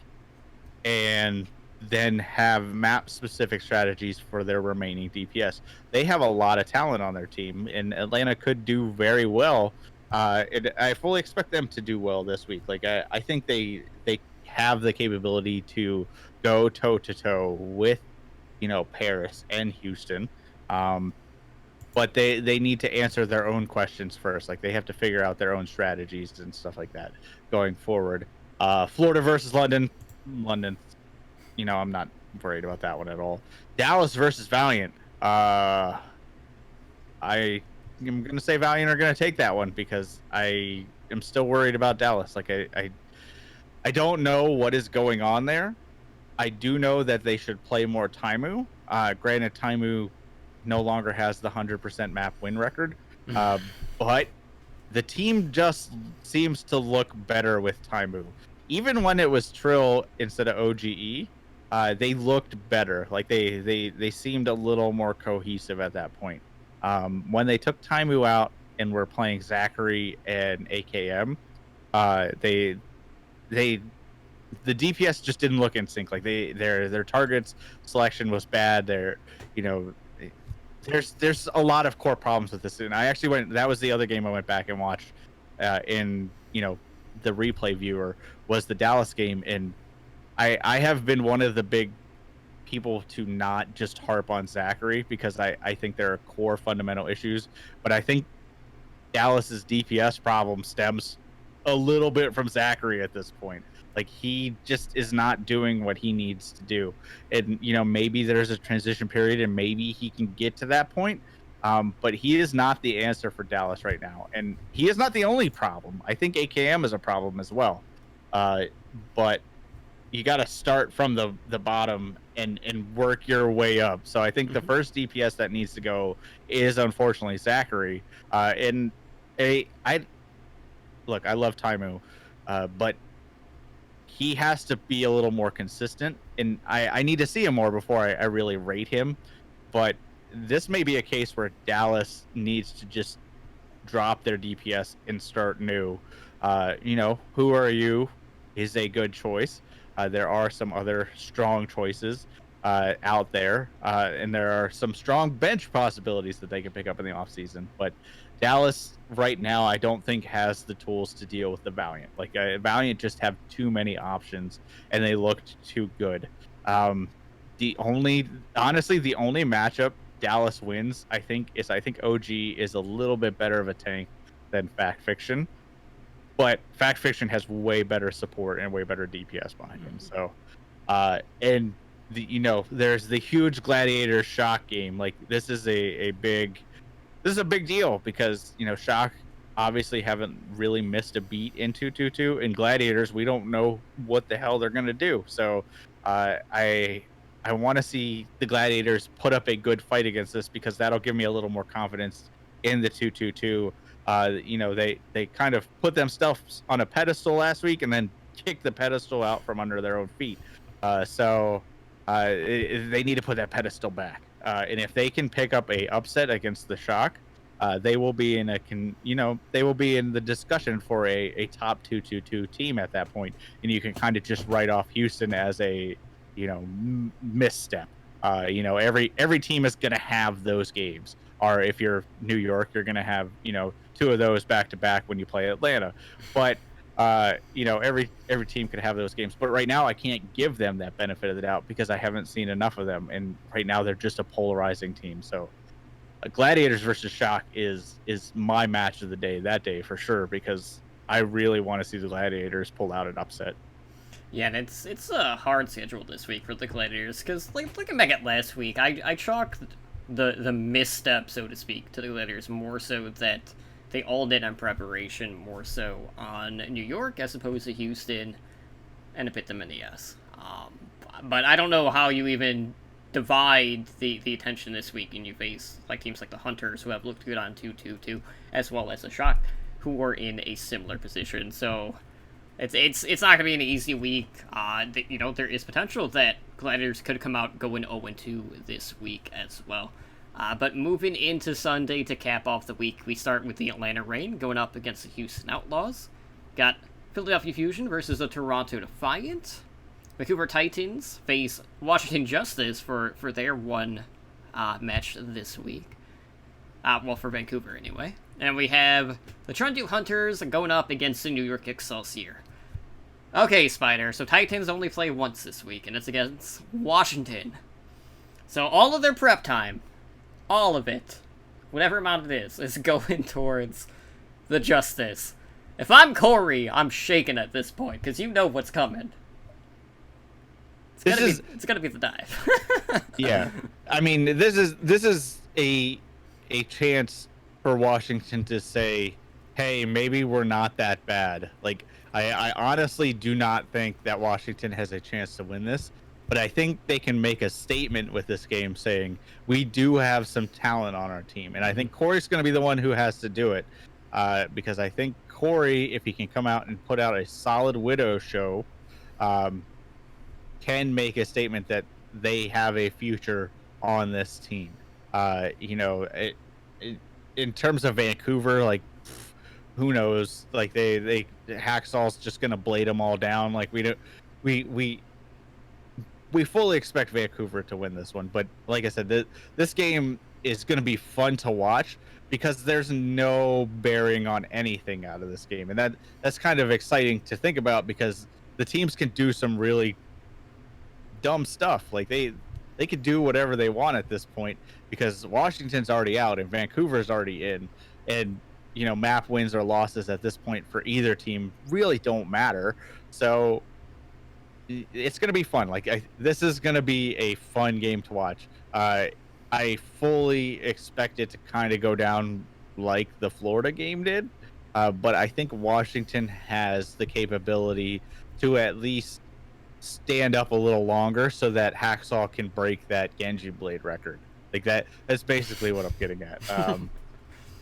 and then have map-specific strategies for their remaining DPS. They have a lot of talent on their team, and Atlanta could do very well. I fully expect them to do well this week. Like I think they have the capability to go toe-to-toe with, you know, Paris and Houston. But they need to answer their own questions first. Like they have to figure out their own strategies and stuff like that going forward. Florida versus London. You know, I'm not worried about that one at all. Dallas versus Valiant. I am going to say Valiant are going to take that one because I am still worried about Dallas. Like I don't know what is going on there. I do know that they should play more Taimu. Granted, Taimu no longer has the 100% map win record, but the team just seems to look better with Taimu. Even when it was Trill instead of OGE, they looked better. Like they seemed a little more cohesive at that point. When they took Taimu out and were playing Zachary and AKM, the DPS just didn't look in sync. Like their targets selection was bad. There's a lot of core problems with this. And I actually that was the other game I went back and watched in, you know, the replay viewer was the Dallas game. And I have been one of the big people to not just harp on Zachary because I think there are core fundamental issues, but I think Dallas's DPS problem stems a little bit from Zachary at this point. Like he just is not doing what he needs to do. And, you know, maybe there's a transition period and maybe he can get to that point. But he is not the answer for Dallas right now. And he is not the only problem. I think AKM is a problem as well. But you got to start from the bottom and work your way up. So I think the first DPS that needs to go is unfortunately Zachary. I love Taimu, but he has to be a little more consistent, and I need to see him more before I really rate him. But this may be a case where Dallas needs to just drop their DPS and start new. You know, Who Are You is a good choice. There are some other strong choices out there, and there are some strong bench possibilities that they can pick up in the offseason. But Dallas right now, I don't think has the tools to deal with the Valiant. Like Valiant just have too many options, and they looked too good. Honestly, the only matchup Dallas wins, I think OG is a little bit better of a tank than Fact Fiction, but Fact Fiction has way better support and way better DPS behind him. So, and there's the huge Gladiator Shock game. Like this is a big deal because Shock obviously haven't really missed a beat in 222. In Gladiators, we don't know what the hell they're gonna do. So I want to see the Gladiators put up a good fight against this because that'll give me a little more confidence in the 222. They kind of put themselves on a pedestal last week and then kicked the pedestal out from under their own feet. So they need to put that pedestal back. And if they can pick up a upset against the Shock, they will be in the discussion for a top 222 team at that point. And you can kind of just write off Houston as a misstep. Every team is going to have those games. Or if you're New York, you're going to have two of those back to back when you play Atlanta. But every team could have those games. But right now, I can't give them that benefit of the doubt because I haven't seen enough of them. And right now, they're just a polarizing team. So Gladiators versus Shock is my match of the day that day for sure because I really want to see the Gladiators pull out an upset. Yeah, and it's a hard schedule this week for the Gladiators because, like, looking back at last week, I chalk the misstep, so to speak, to the Gladiators more so that they all did on preparation, more so on New York as opposed to Houston, and it bit them in the ass. But I don't know how you even divide the attention this week, and you face like teams like the Hunters who have looked good on 2-2-2, as well as the Shock, who are in a similar position. So it's not gonna be an easy week. There is potential that Gladiators could come out going 0-2 this week as well. But moving into Sunday to cap off the week, we start with the Atlanta Reign going up against the Houston Outlaws. Got Philadelphia Fusion versus the Toronto Defiant. Vancouver Titans face Washington Justice for their one match this week. For Vancouver anyway. And we have the Chengdu Hunters going up against the New York Excelsior. Okay, Spider, so Titans only play once this week, and it's against Washington. So all of their prep time, all of it, whatever amount it is going towards the Justice. If I'm Corey, I'm shaking at this point, because you know what's coming. It's gonna be the dive. Yeah, I mean, this is a chance for Washington to say, hey, maybe we're not that bad. Like, I honestly do not think that Washington has a chance to win this, but I think they can make a statement with this game saying, we do have some talent on our team. And I think Corey's going to be the one who has to do it because I think Corey, if he can come out and put out a solid Widow show, can make a statement that they have a future on this team. In terms of Vancouver, like, who knows? Like they Haksal's just gonna blade them all down. Like we fully expect Vancouver to win this one. But like I said, this game is gonna be fun to watch because there's no bearing on anything out of this game, and that's kind of exciting to think about because the teams can do some really dumb stuff. Like they could do whatever they want at this point because Washington's already out and Vancouver's already in, and map wins or losses at this point for either team really don't matter. So it's going to be fun. This is going to be a fun game to watch. I fully expect it to kind of go down like the Florida game did, but I think Washington has the capability to at least stand up a little longer so that Haksal can break that Genji Blade record. Like that's basically what I'm getting at.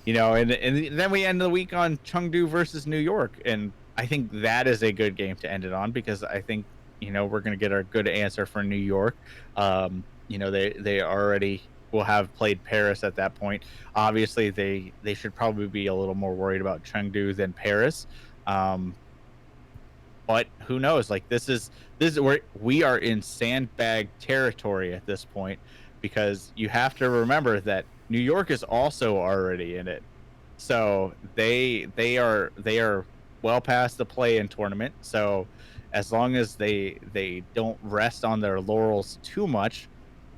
And then we end the week on Chengdu versus New York, and I think that is a good game to end it on because I think we're going to get a good answer for New York. They already will have played Paris at that point. Obviously, they should probably be a little more worried about Chengdu than Paris. But who knows? Like this is where we are in sandbag territory at this point because you have to remember that New York is also already in it. So they are well past the play-in tournament. So as long as they don't rest on their laurels too much,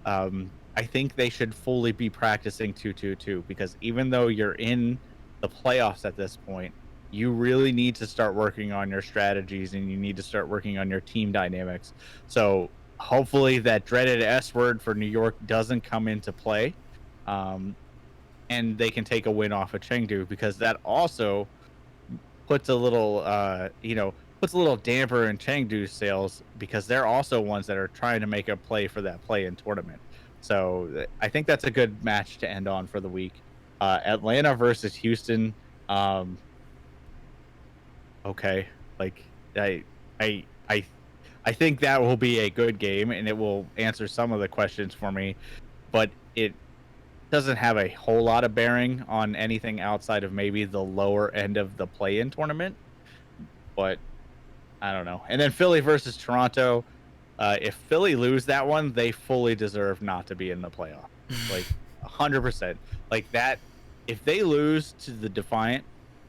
I think they should fully be practicing 2-2-2, because even though you're in the playoffs at this point, you really need to start working on your strategies and you need to start working on your team dynamics. So hopefully that dreaded S word for New York doesn't come into play. And they can take a win off of Chengdu, because that also puts a little puts a little damper in Chengdu's sales, because they're also ones that are trying to make a play for that play-in tournament. So I think that's a good match to end on for the week. Atlanta versus Houston. Okay, like I I I I think that will be a good game and it will answer some of the questions for me, but it doesn't have a whole lot of bearing on anything outside of maybe the lower end of the play-in tournament. But I don't know. And then Philly versus Toronto. If Philly lose that one, they fully deserve not to be in the playoff. Like 100%. Like that. If they lose to the Defiant,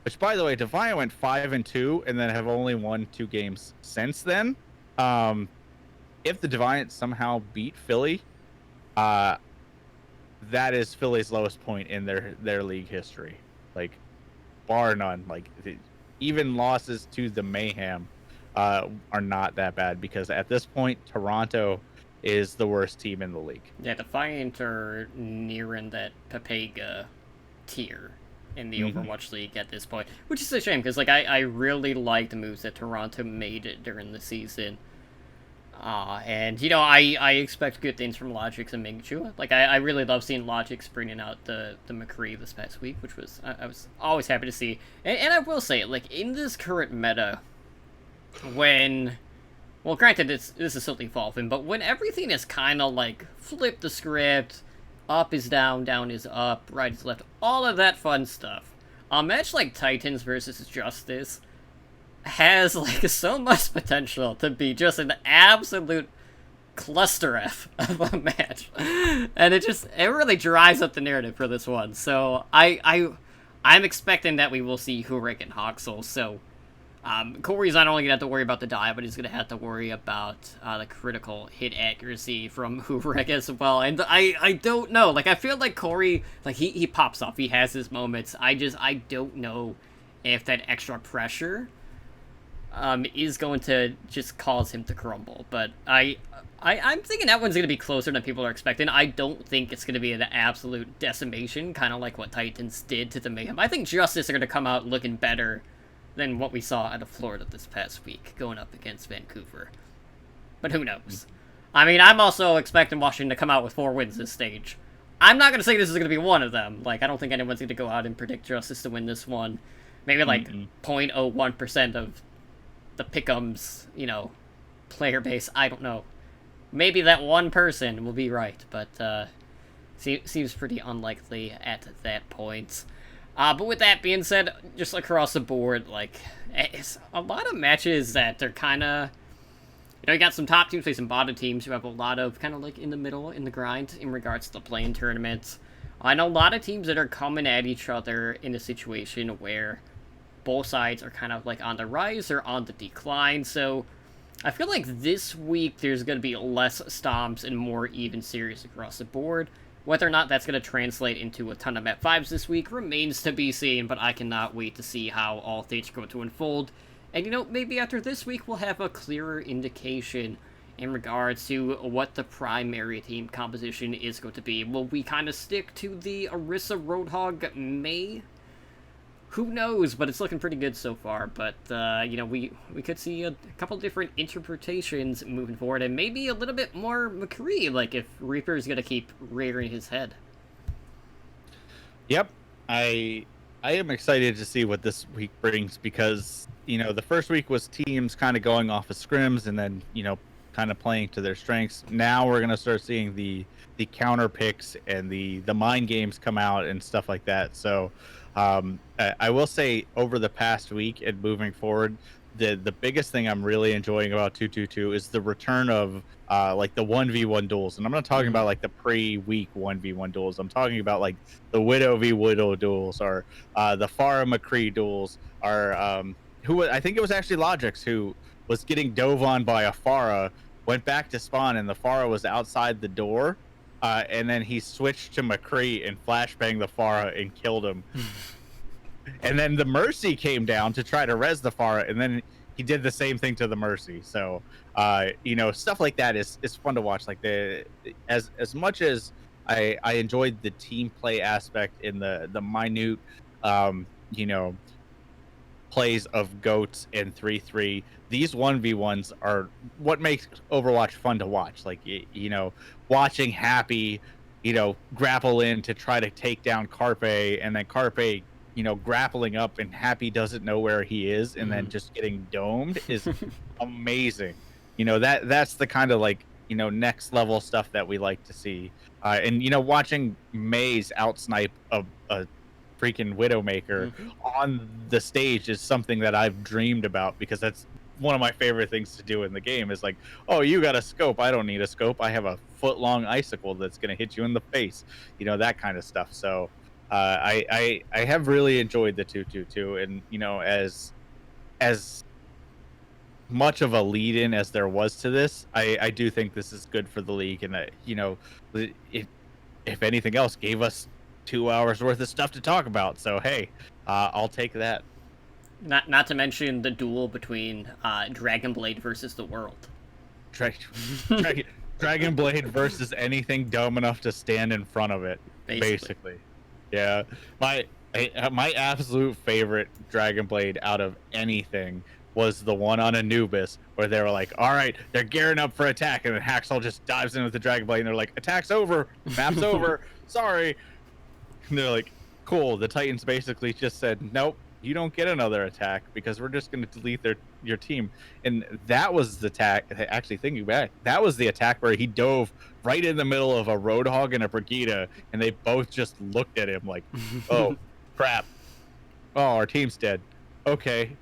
which by the way, Defiant went 5-2 and then have only won 2 games since then. If the Defiant somehow beat Philly, that is Philly's lowest point in their league history, like bar none. Like even losses to the Mayhem are not that bad, because at this point Toronto is the worst team in the league. Yeah, Defiant are nearing that Papega tier in the Overwatch League at this point, which is a shame, because like I really like the moves that Toronto made during the season. And, you know, I expect good things from Logix and Mingchu. Like, I really love seeing Logix bringing out the McCree this past week, which was, I was always happy to see. And I will say, like, in this current meta, when, well, granted, this is still evolving, but when everything is kind of, like, flip the script, up is down, down is up, right is left, all of that fun stuff, a match like Titans versus Justice has like so much potential to be just an absolute cluster F of a match, and it really drives up the narrative for this one. So I'm expecting that we will see Hurik and Haksal. So Corey's not only gonna have to worry about the die, but he's gonna have to worry about the critical hit accuracy from Hurik as well. And I don't know, like I feel like Corey, like he pops off, he has his moments. I don't know if that extra pressure is going to just cause him to crumble. But I'm thinking that one's going to be closer than people are expecting. I don't think it's going to be an absolute decimation, kind of like what Titans did to the Mayhem. I think Justice are going to come out looking better than what we saw out of Florida this past week, going up against Vancouver. But who knows? I mean, I'm also expecting Washington to come out with 4 wins this stage. I'm not going to say this is going to be one of them. Like, I don't think anyone's going to go out and predict Justice to win this one. Maybe like 0.01% of the Pick'ems, you know, player base. I don't know. Maybe that one person will be right, but seems pretty unlikely at that point. But with that being said, just across the board, like, it's a lot of matches that they're kind of, you know, you got some top teams facing bottom teams. You have a lot of kind of like in the middle, in the grind, in regards to the playing tournaments. I know a lot of teams that are coming at each other in a situation where both sides are kind of like on the rise or on the decline. So I feel like this week there's going to be less stomps and more even series across the board. Whether or not that's going to translate into a ton of map 5s this week remains to be seen, but I cannot wait to see how all things are going to unfold. And, you know, maybe after this week we'll have a clearer indication in regards to what the primary team composition is going to be. Will we kind of stick to the Orisa Roadhog May? Who knows, but it's looking pretty good so far. But, you know, we could see a couple different interpretations moving forward, and maybe a little bit more McCree, like if Reaper's going to keep rearing his head. Yep. I am excited to see what this week brings, because, you know, the first week was teams kind of going off of scrims and then, you know, kind of playing to their strengths. Now we're going to start seeing the counter picks and the mind games come out and stuff like that. So I will say over the past week and moving forward, the biggest thing I'm really enjoying about 222 is the return of like the 1v1 duels. And I'm not talking about like the pre-week 1v1 duels. I'm talking about like the Widow v Widow duels, or the Farah McCree duels, or I think it was actually Logix who was getting dove on by a Farah, went back to spawn, and the Farah was outside the door. And then he switched to McCree and flashbanged the Farah and killed him. And then the Mercy came down to try to res the Farah, and then he did the same thing to the Mercy. So, stuff like that is fun to watch. Like as much as I enjoyed the team play aspect in the minute, plays of goats and 3-3. These 1v1s are what makes Overwatch fun to watch. Like, watching Happy, grapple in to try to take down Carpe, and then Carpe, grappling up, and Happy doesn't know where he is, and then just getting domed is amazing. That's the kind of like, next level stuff that we like to see. And watching Maze outsnipe a freaking Widowmaker on the stage is something that I've dreamed about, because that's one of my favorite things to do in the game. Is like, oh, you got a scope, I don't need a scope, I have a foot-long icicle that's going to hit you in the face, that kind of stuff. So I have really enjoyed the 222, and as much of a lead-in as there was to this, I do think this is good for the league, and if anything else, gave us 2 hours worth of stuff to talk about. So hey, I'll take that. Not to mention the duel between Dragon Blade versus the world. Dragon Blade versus anything dumb enough to stand in front of it. Basically. Yeah. My absolute favorite Dragon Blade out of anything was the one on Anubis, where they were like, all right, they're gearing up for attack, and then Haksal just dives in with the Dragon Blade, and they're like, attack's over, map's over, sorry. And they're like, cool. The Titans basically just said, nope, you don't get another attack, because we're just going to delete your team. And that was the attack. Actually, thinking back, that was the attack where he dove right in the middle of a Roadhog and a Brigida, and they both just looked at him like, oh, crap. Oh, our team's dead. Okay.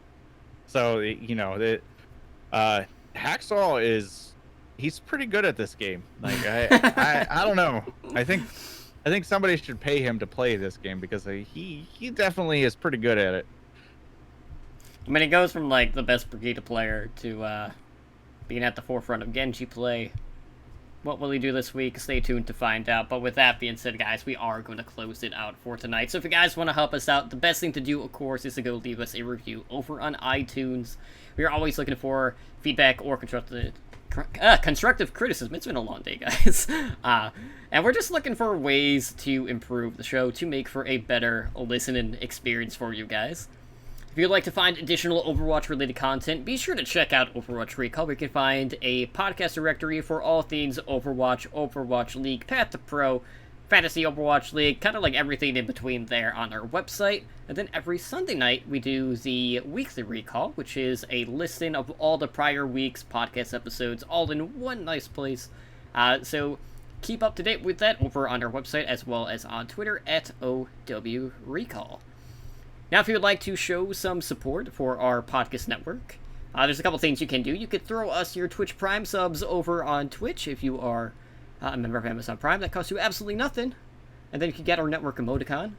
So, Haksal he's pretty good at this game. Like, I don't know. I think somebody should pay him to play this game, because he definitely is pretty good at it. I mean, it goes from like the best Brigida player to being at the forefront of Genji play. What will he do this week? Stay tuned to find out. But with that being said, guys, we are going to close it out for tonight. So if you guys want to help us out, the best thing to do, of course, is to go leave us a review over on iTunes. We are always looking for feedback or constructive criticism. It's been a long day, guys. And we're just looking for ways to improve the show, to make for a better listening experience for you guys. If you'd like to find additional Overwatch-related content, be sure to check out Overwatch Recall, where you can find a podcast directory for all things Overwatch, Overwatch League, Path to Pro, Fantasy Overwatch League, kind of like everything in between there on our website. And then every Sunday night, we do the Weekly Recall, which is a listing of all the prior week's podcast episodes, all in one nice place. So keep up to date with that over on our website, as well as on Twitter at OW Recall. Now, if you would like to show some support for our podcast network, there's a couple things you can do. You could throw us your Twitch Prime subs over on Twitch if you are a member of Amazon Prime. That costs you absolutely nothing. And then you can get our network emoticon.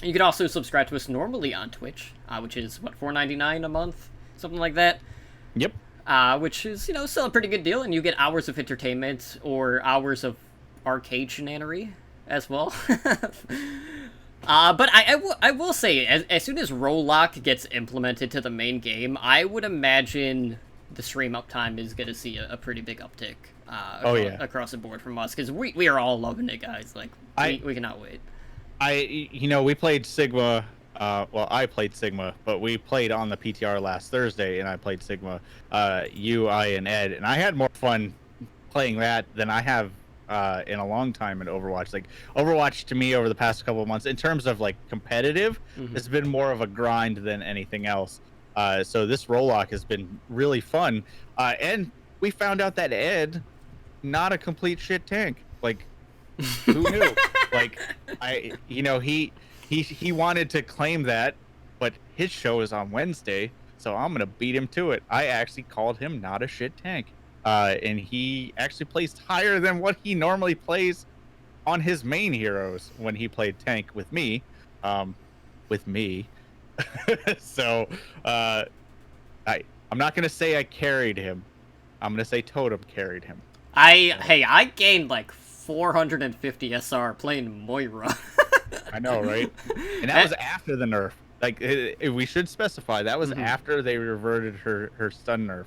You can also subscribe to us normally on Twitch, which is, $4.99 a month? Something like that. Yep. Which is, still a pretty good deal, and you get hours of entertainment or hours of arcade shenanery as well. But I will say, as soon as roll lock gets implemented to the main game, I would imagine the stream uptime is going to see a pretty big uptick across the board from us, because we are all loving it, guys. Like, we cannot wait. We played Sigma. I played Sigma, but we played on the PTR last Thursday, and I played Sigma, you, I, and Ed, and I had more fun playing that than I have in a long time in Overwatch. Like, Overwatch to me over the past couple of months, in terms of like competitive, has been more of a grind than anything else. So this roll lock has been really fun, and we found out that Ed, not a complete shit tank. Like, who knew? Like, he wanted to claim that, but his show is on Wednesday, so I'm gonna beat him to it. I actually called him not a shit tank, and he actually placed higher than what he normally plays on his main heroes when he played tank with me. Um, with me. So I'm not gonna say I carried him. I'm gonna say Totem carried him. I gained like 450 SR playing Moira. I know, right? And that was after the nerf. Like, we should specify that was after they reverted her stun nerf.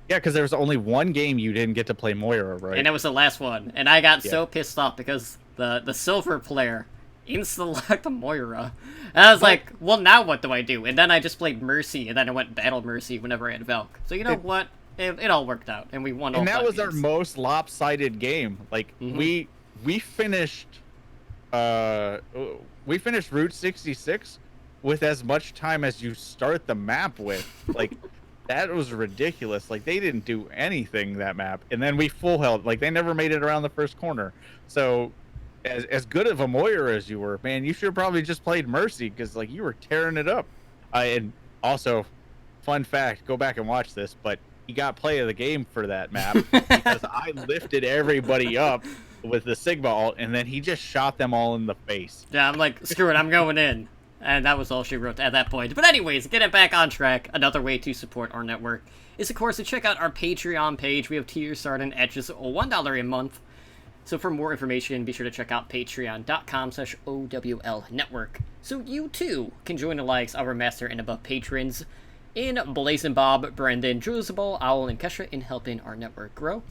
Because there was only one game you didn't get to play Moira, right? And it was the last one, and I got so pissed off because the silver player insta-locked the Moira, and I was like, well, now what do I do? And then I just played Mercy, and then I went Battle Mercy whenever I had Velk. So you know what? It all worked out, and we won all. And that was games. our most lopsided game. Like we finished Route 66 with as much time as you start the map with. Like, that was ridiculous. Like, they didn't do anything that map, and then we full held. Like, they never made it around the first corner. So as good of a Moira as you were, man, you should have probably just played Mercy, because like you were tearing it up. And also, fun fact, go back and watch this, but he got play of the game for that map because I lifted everybody up with the Sigma ult, and then he just shot them all in the face. Yeah, I'm like, screw it, I'm going in. And that was all she wrote at that point. But anyways, getting back on track, another way to support our network is, of course, to check out our Patreon page. We have tiers starting at just $1 a month. So for more information, be sure to check out patreon.com/OWL network. So you too can join the likes of our master and above patrons in Blazing Bob, Brendan, Juliusable, Owl, and Kesha in helping our network grow.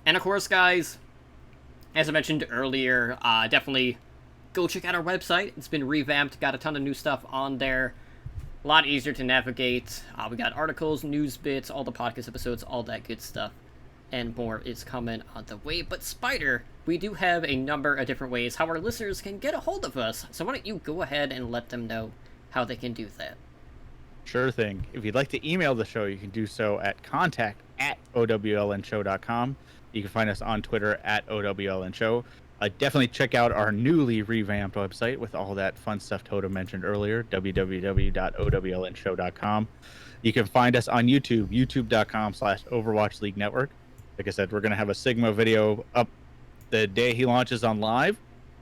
And of course, guys, as I mentioned earlier, definitely go check out our website. It's been revamped, got a ton of new stuff on there. A lot easier to navigate. We got articles, news bits, all the podcast episodes, all that good stuff. And more is coming on the way. But Spider, we do have a number of different ways how our listeners can get a hold of us. So why don't you go ahead and let them know how they can do that? Sure thing. If you'd like to email the show, you can do so at contact@owlnshow.com. You can find us on Twitter at owlnshow. Definitely check out our newly revamped website with all that fun stuff Totem mentioned earlier, www.owlnshow.com. You can find us on YouTube, youtube.com/Overwatch League Network. Like I said, we're going to have a Sigma video up the day he launches on live.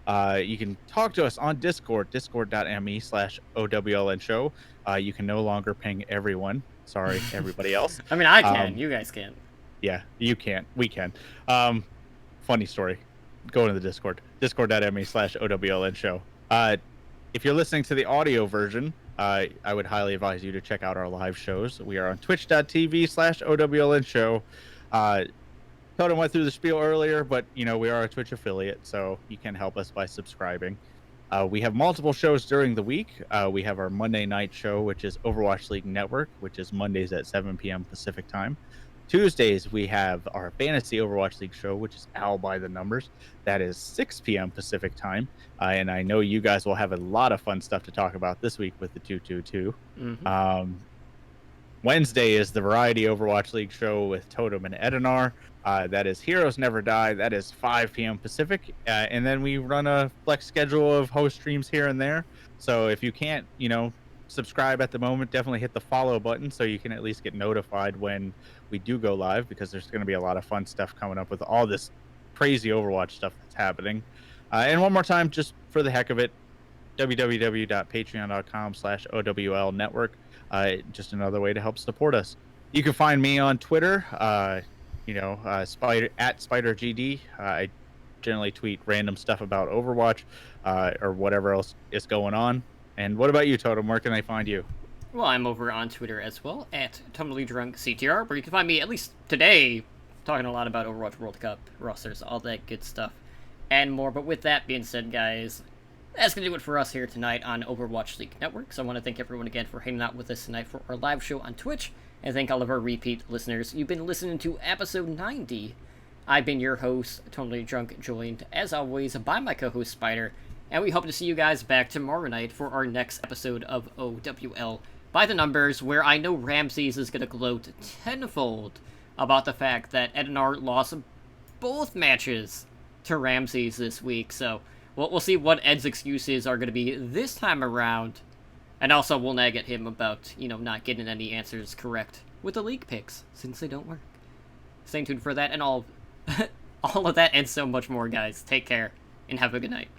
You can talk to us on Discord, discord.me/OWLNshow. You can no longer ping everyone. Sorry, everybody else. I mean, I can. You guys can. Yeah, you can't. We can. Funny story. Go into the Discord. Discord.me/OWLNshow. If you're listening to the audio version, I would highly advise you to check out our live shows. We are on twitch.tv/OWLNshow. Totem went through the spiel earlier, but we are a Twitch affiliate, so you can help us by subscribing. We have multiple shows during the week. We have our Monday night show, which is Overwatch League Network, which is Mondays at 7 p.m. Pacific time. Tuesdays, we have our Fantasy Overwatch League show, which is Owl by the Numbers. That is 6 p.m. Pacific time. And I know you guys will have a lot of fun stuff to talk about this week with the 222. Wednesday is the Variety Overwatch League show with Totem and Edinar. That is Heroes Never Die. That is 5 p.m. Pacific. And then we run a flex schedule of host streams here and there. So if you can't, subscribe at the moment, definitely hit the follow button so you can at least get notified when we do go live, because there's going to be a lot of fun stuff coming up with all this crazy Overwatch stuff that's happening. And one more time, just for the heck of it, www.patreon.com/OWL network. Just another way to help support us. You can find me on Twitter, Spider @SpiderGD. I generally tweet random stuff about Overwatch or whatever else is going on. And what about you, Totem? Where can they find you? Well, I'm over on Twitter as well, @TotallyDrunkCTR, where you can find me, at least today, talking a lot about Overwatch World Cup rosters, all that good stuff, and more. But with that being said, guys, that's going to do it for us here tonight on Overwatch League Network. So I want to thank everyone again for hanging out with us tonight for our live show on Twitch, and thank all of our repeat listeners. You've been listening to episode 90. I've been your host, Totally Drunk, joined, as always, by my co-host, Spider, and we hope to see you guys back tomorrow night for our next episode of OWL by the Numbers, where I know Ramses is going to gloat tenfold about the fact that Edinar lost both matches to Ramses this week. So we'll see what Ed's excuses are going to be this time around. And also, we'll nag at him about, not getting any answers correct with the league picks, since they don't work. Stay tuned for that and all of that and so much more, guys. Take care, and have a good night.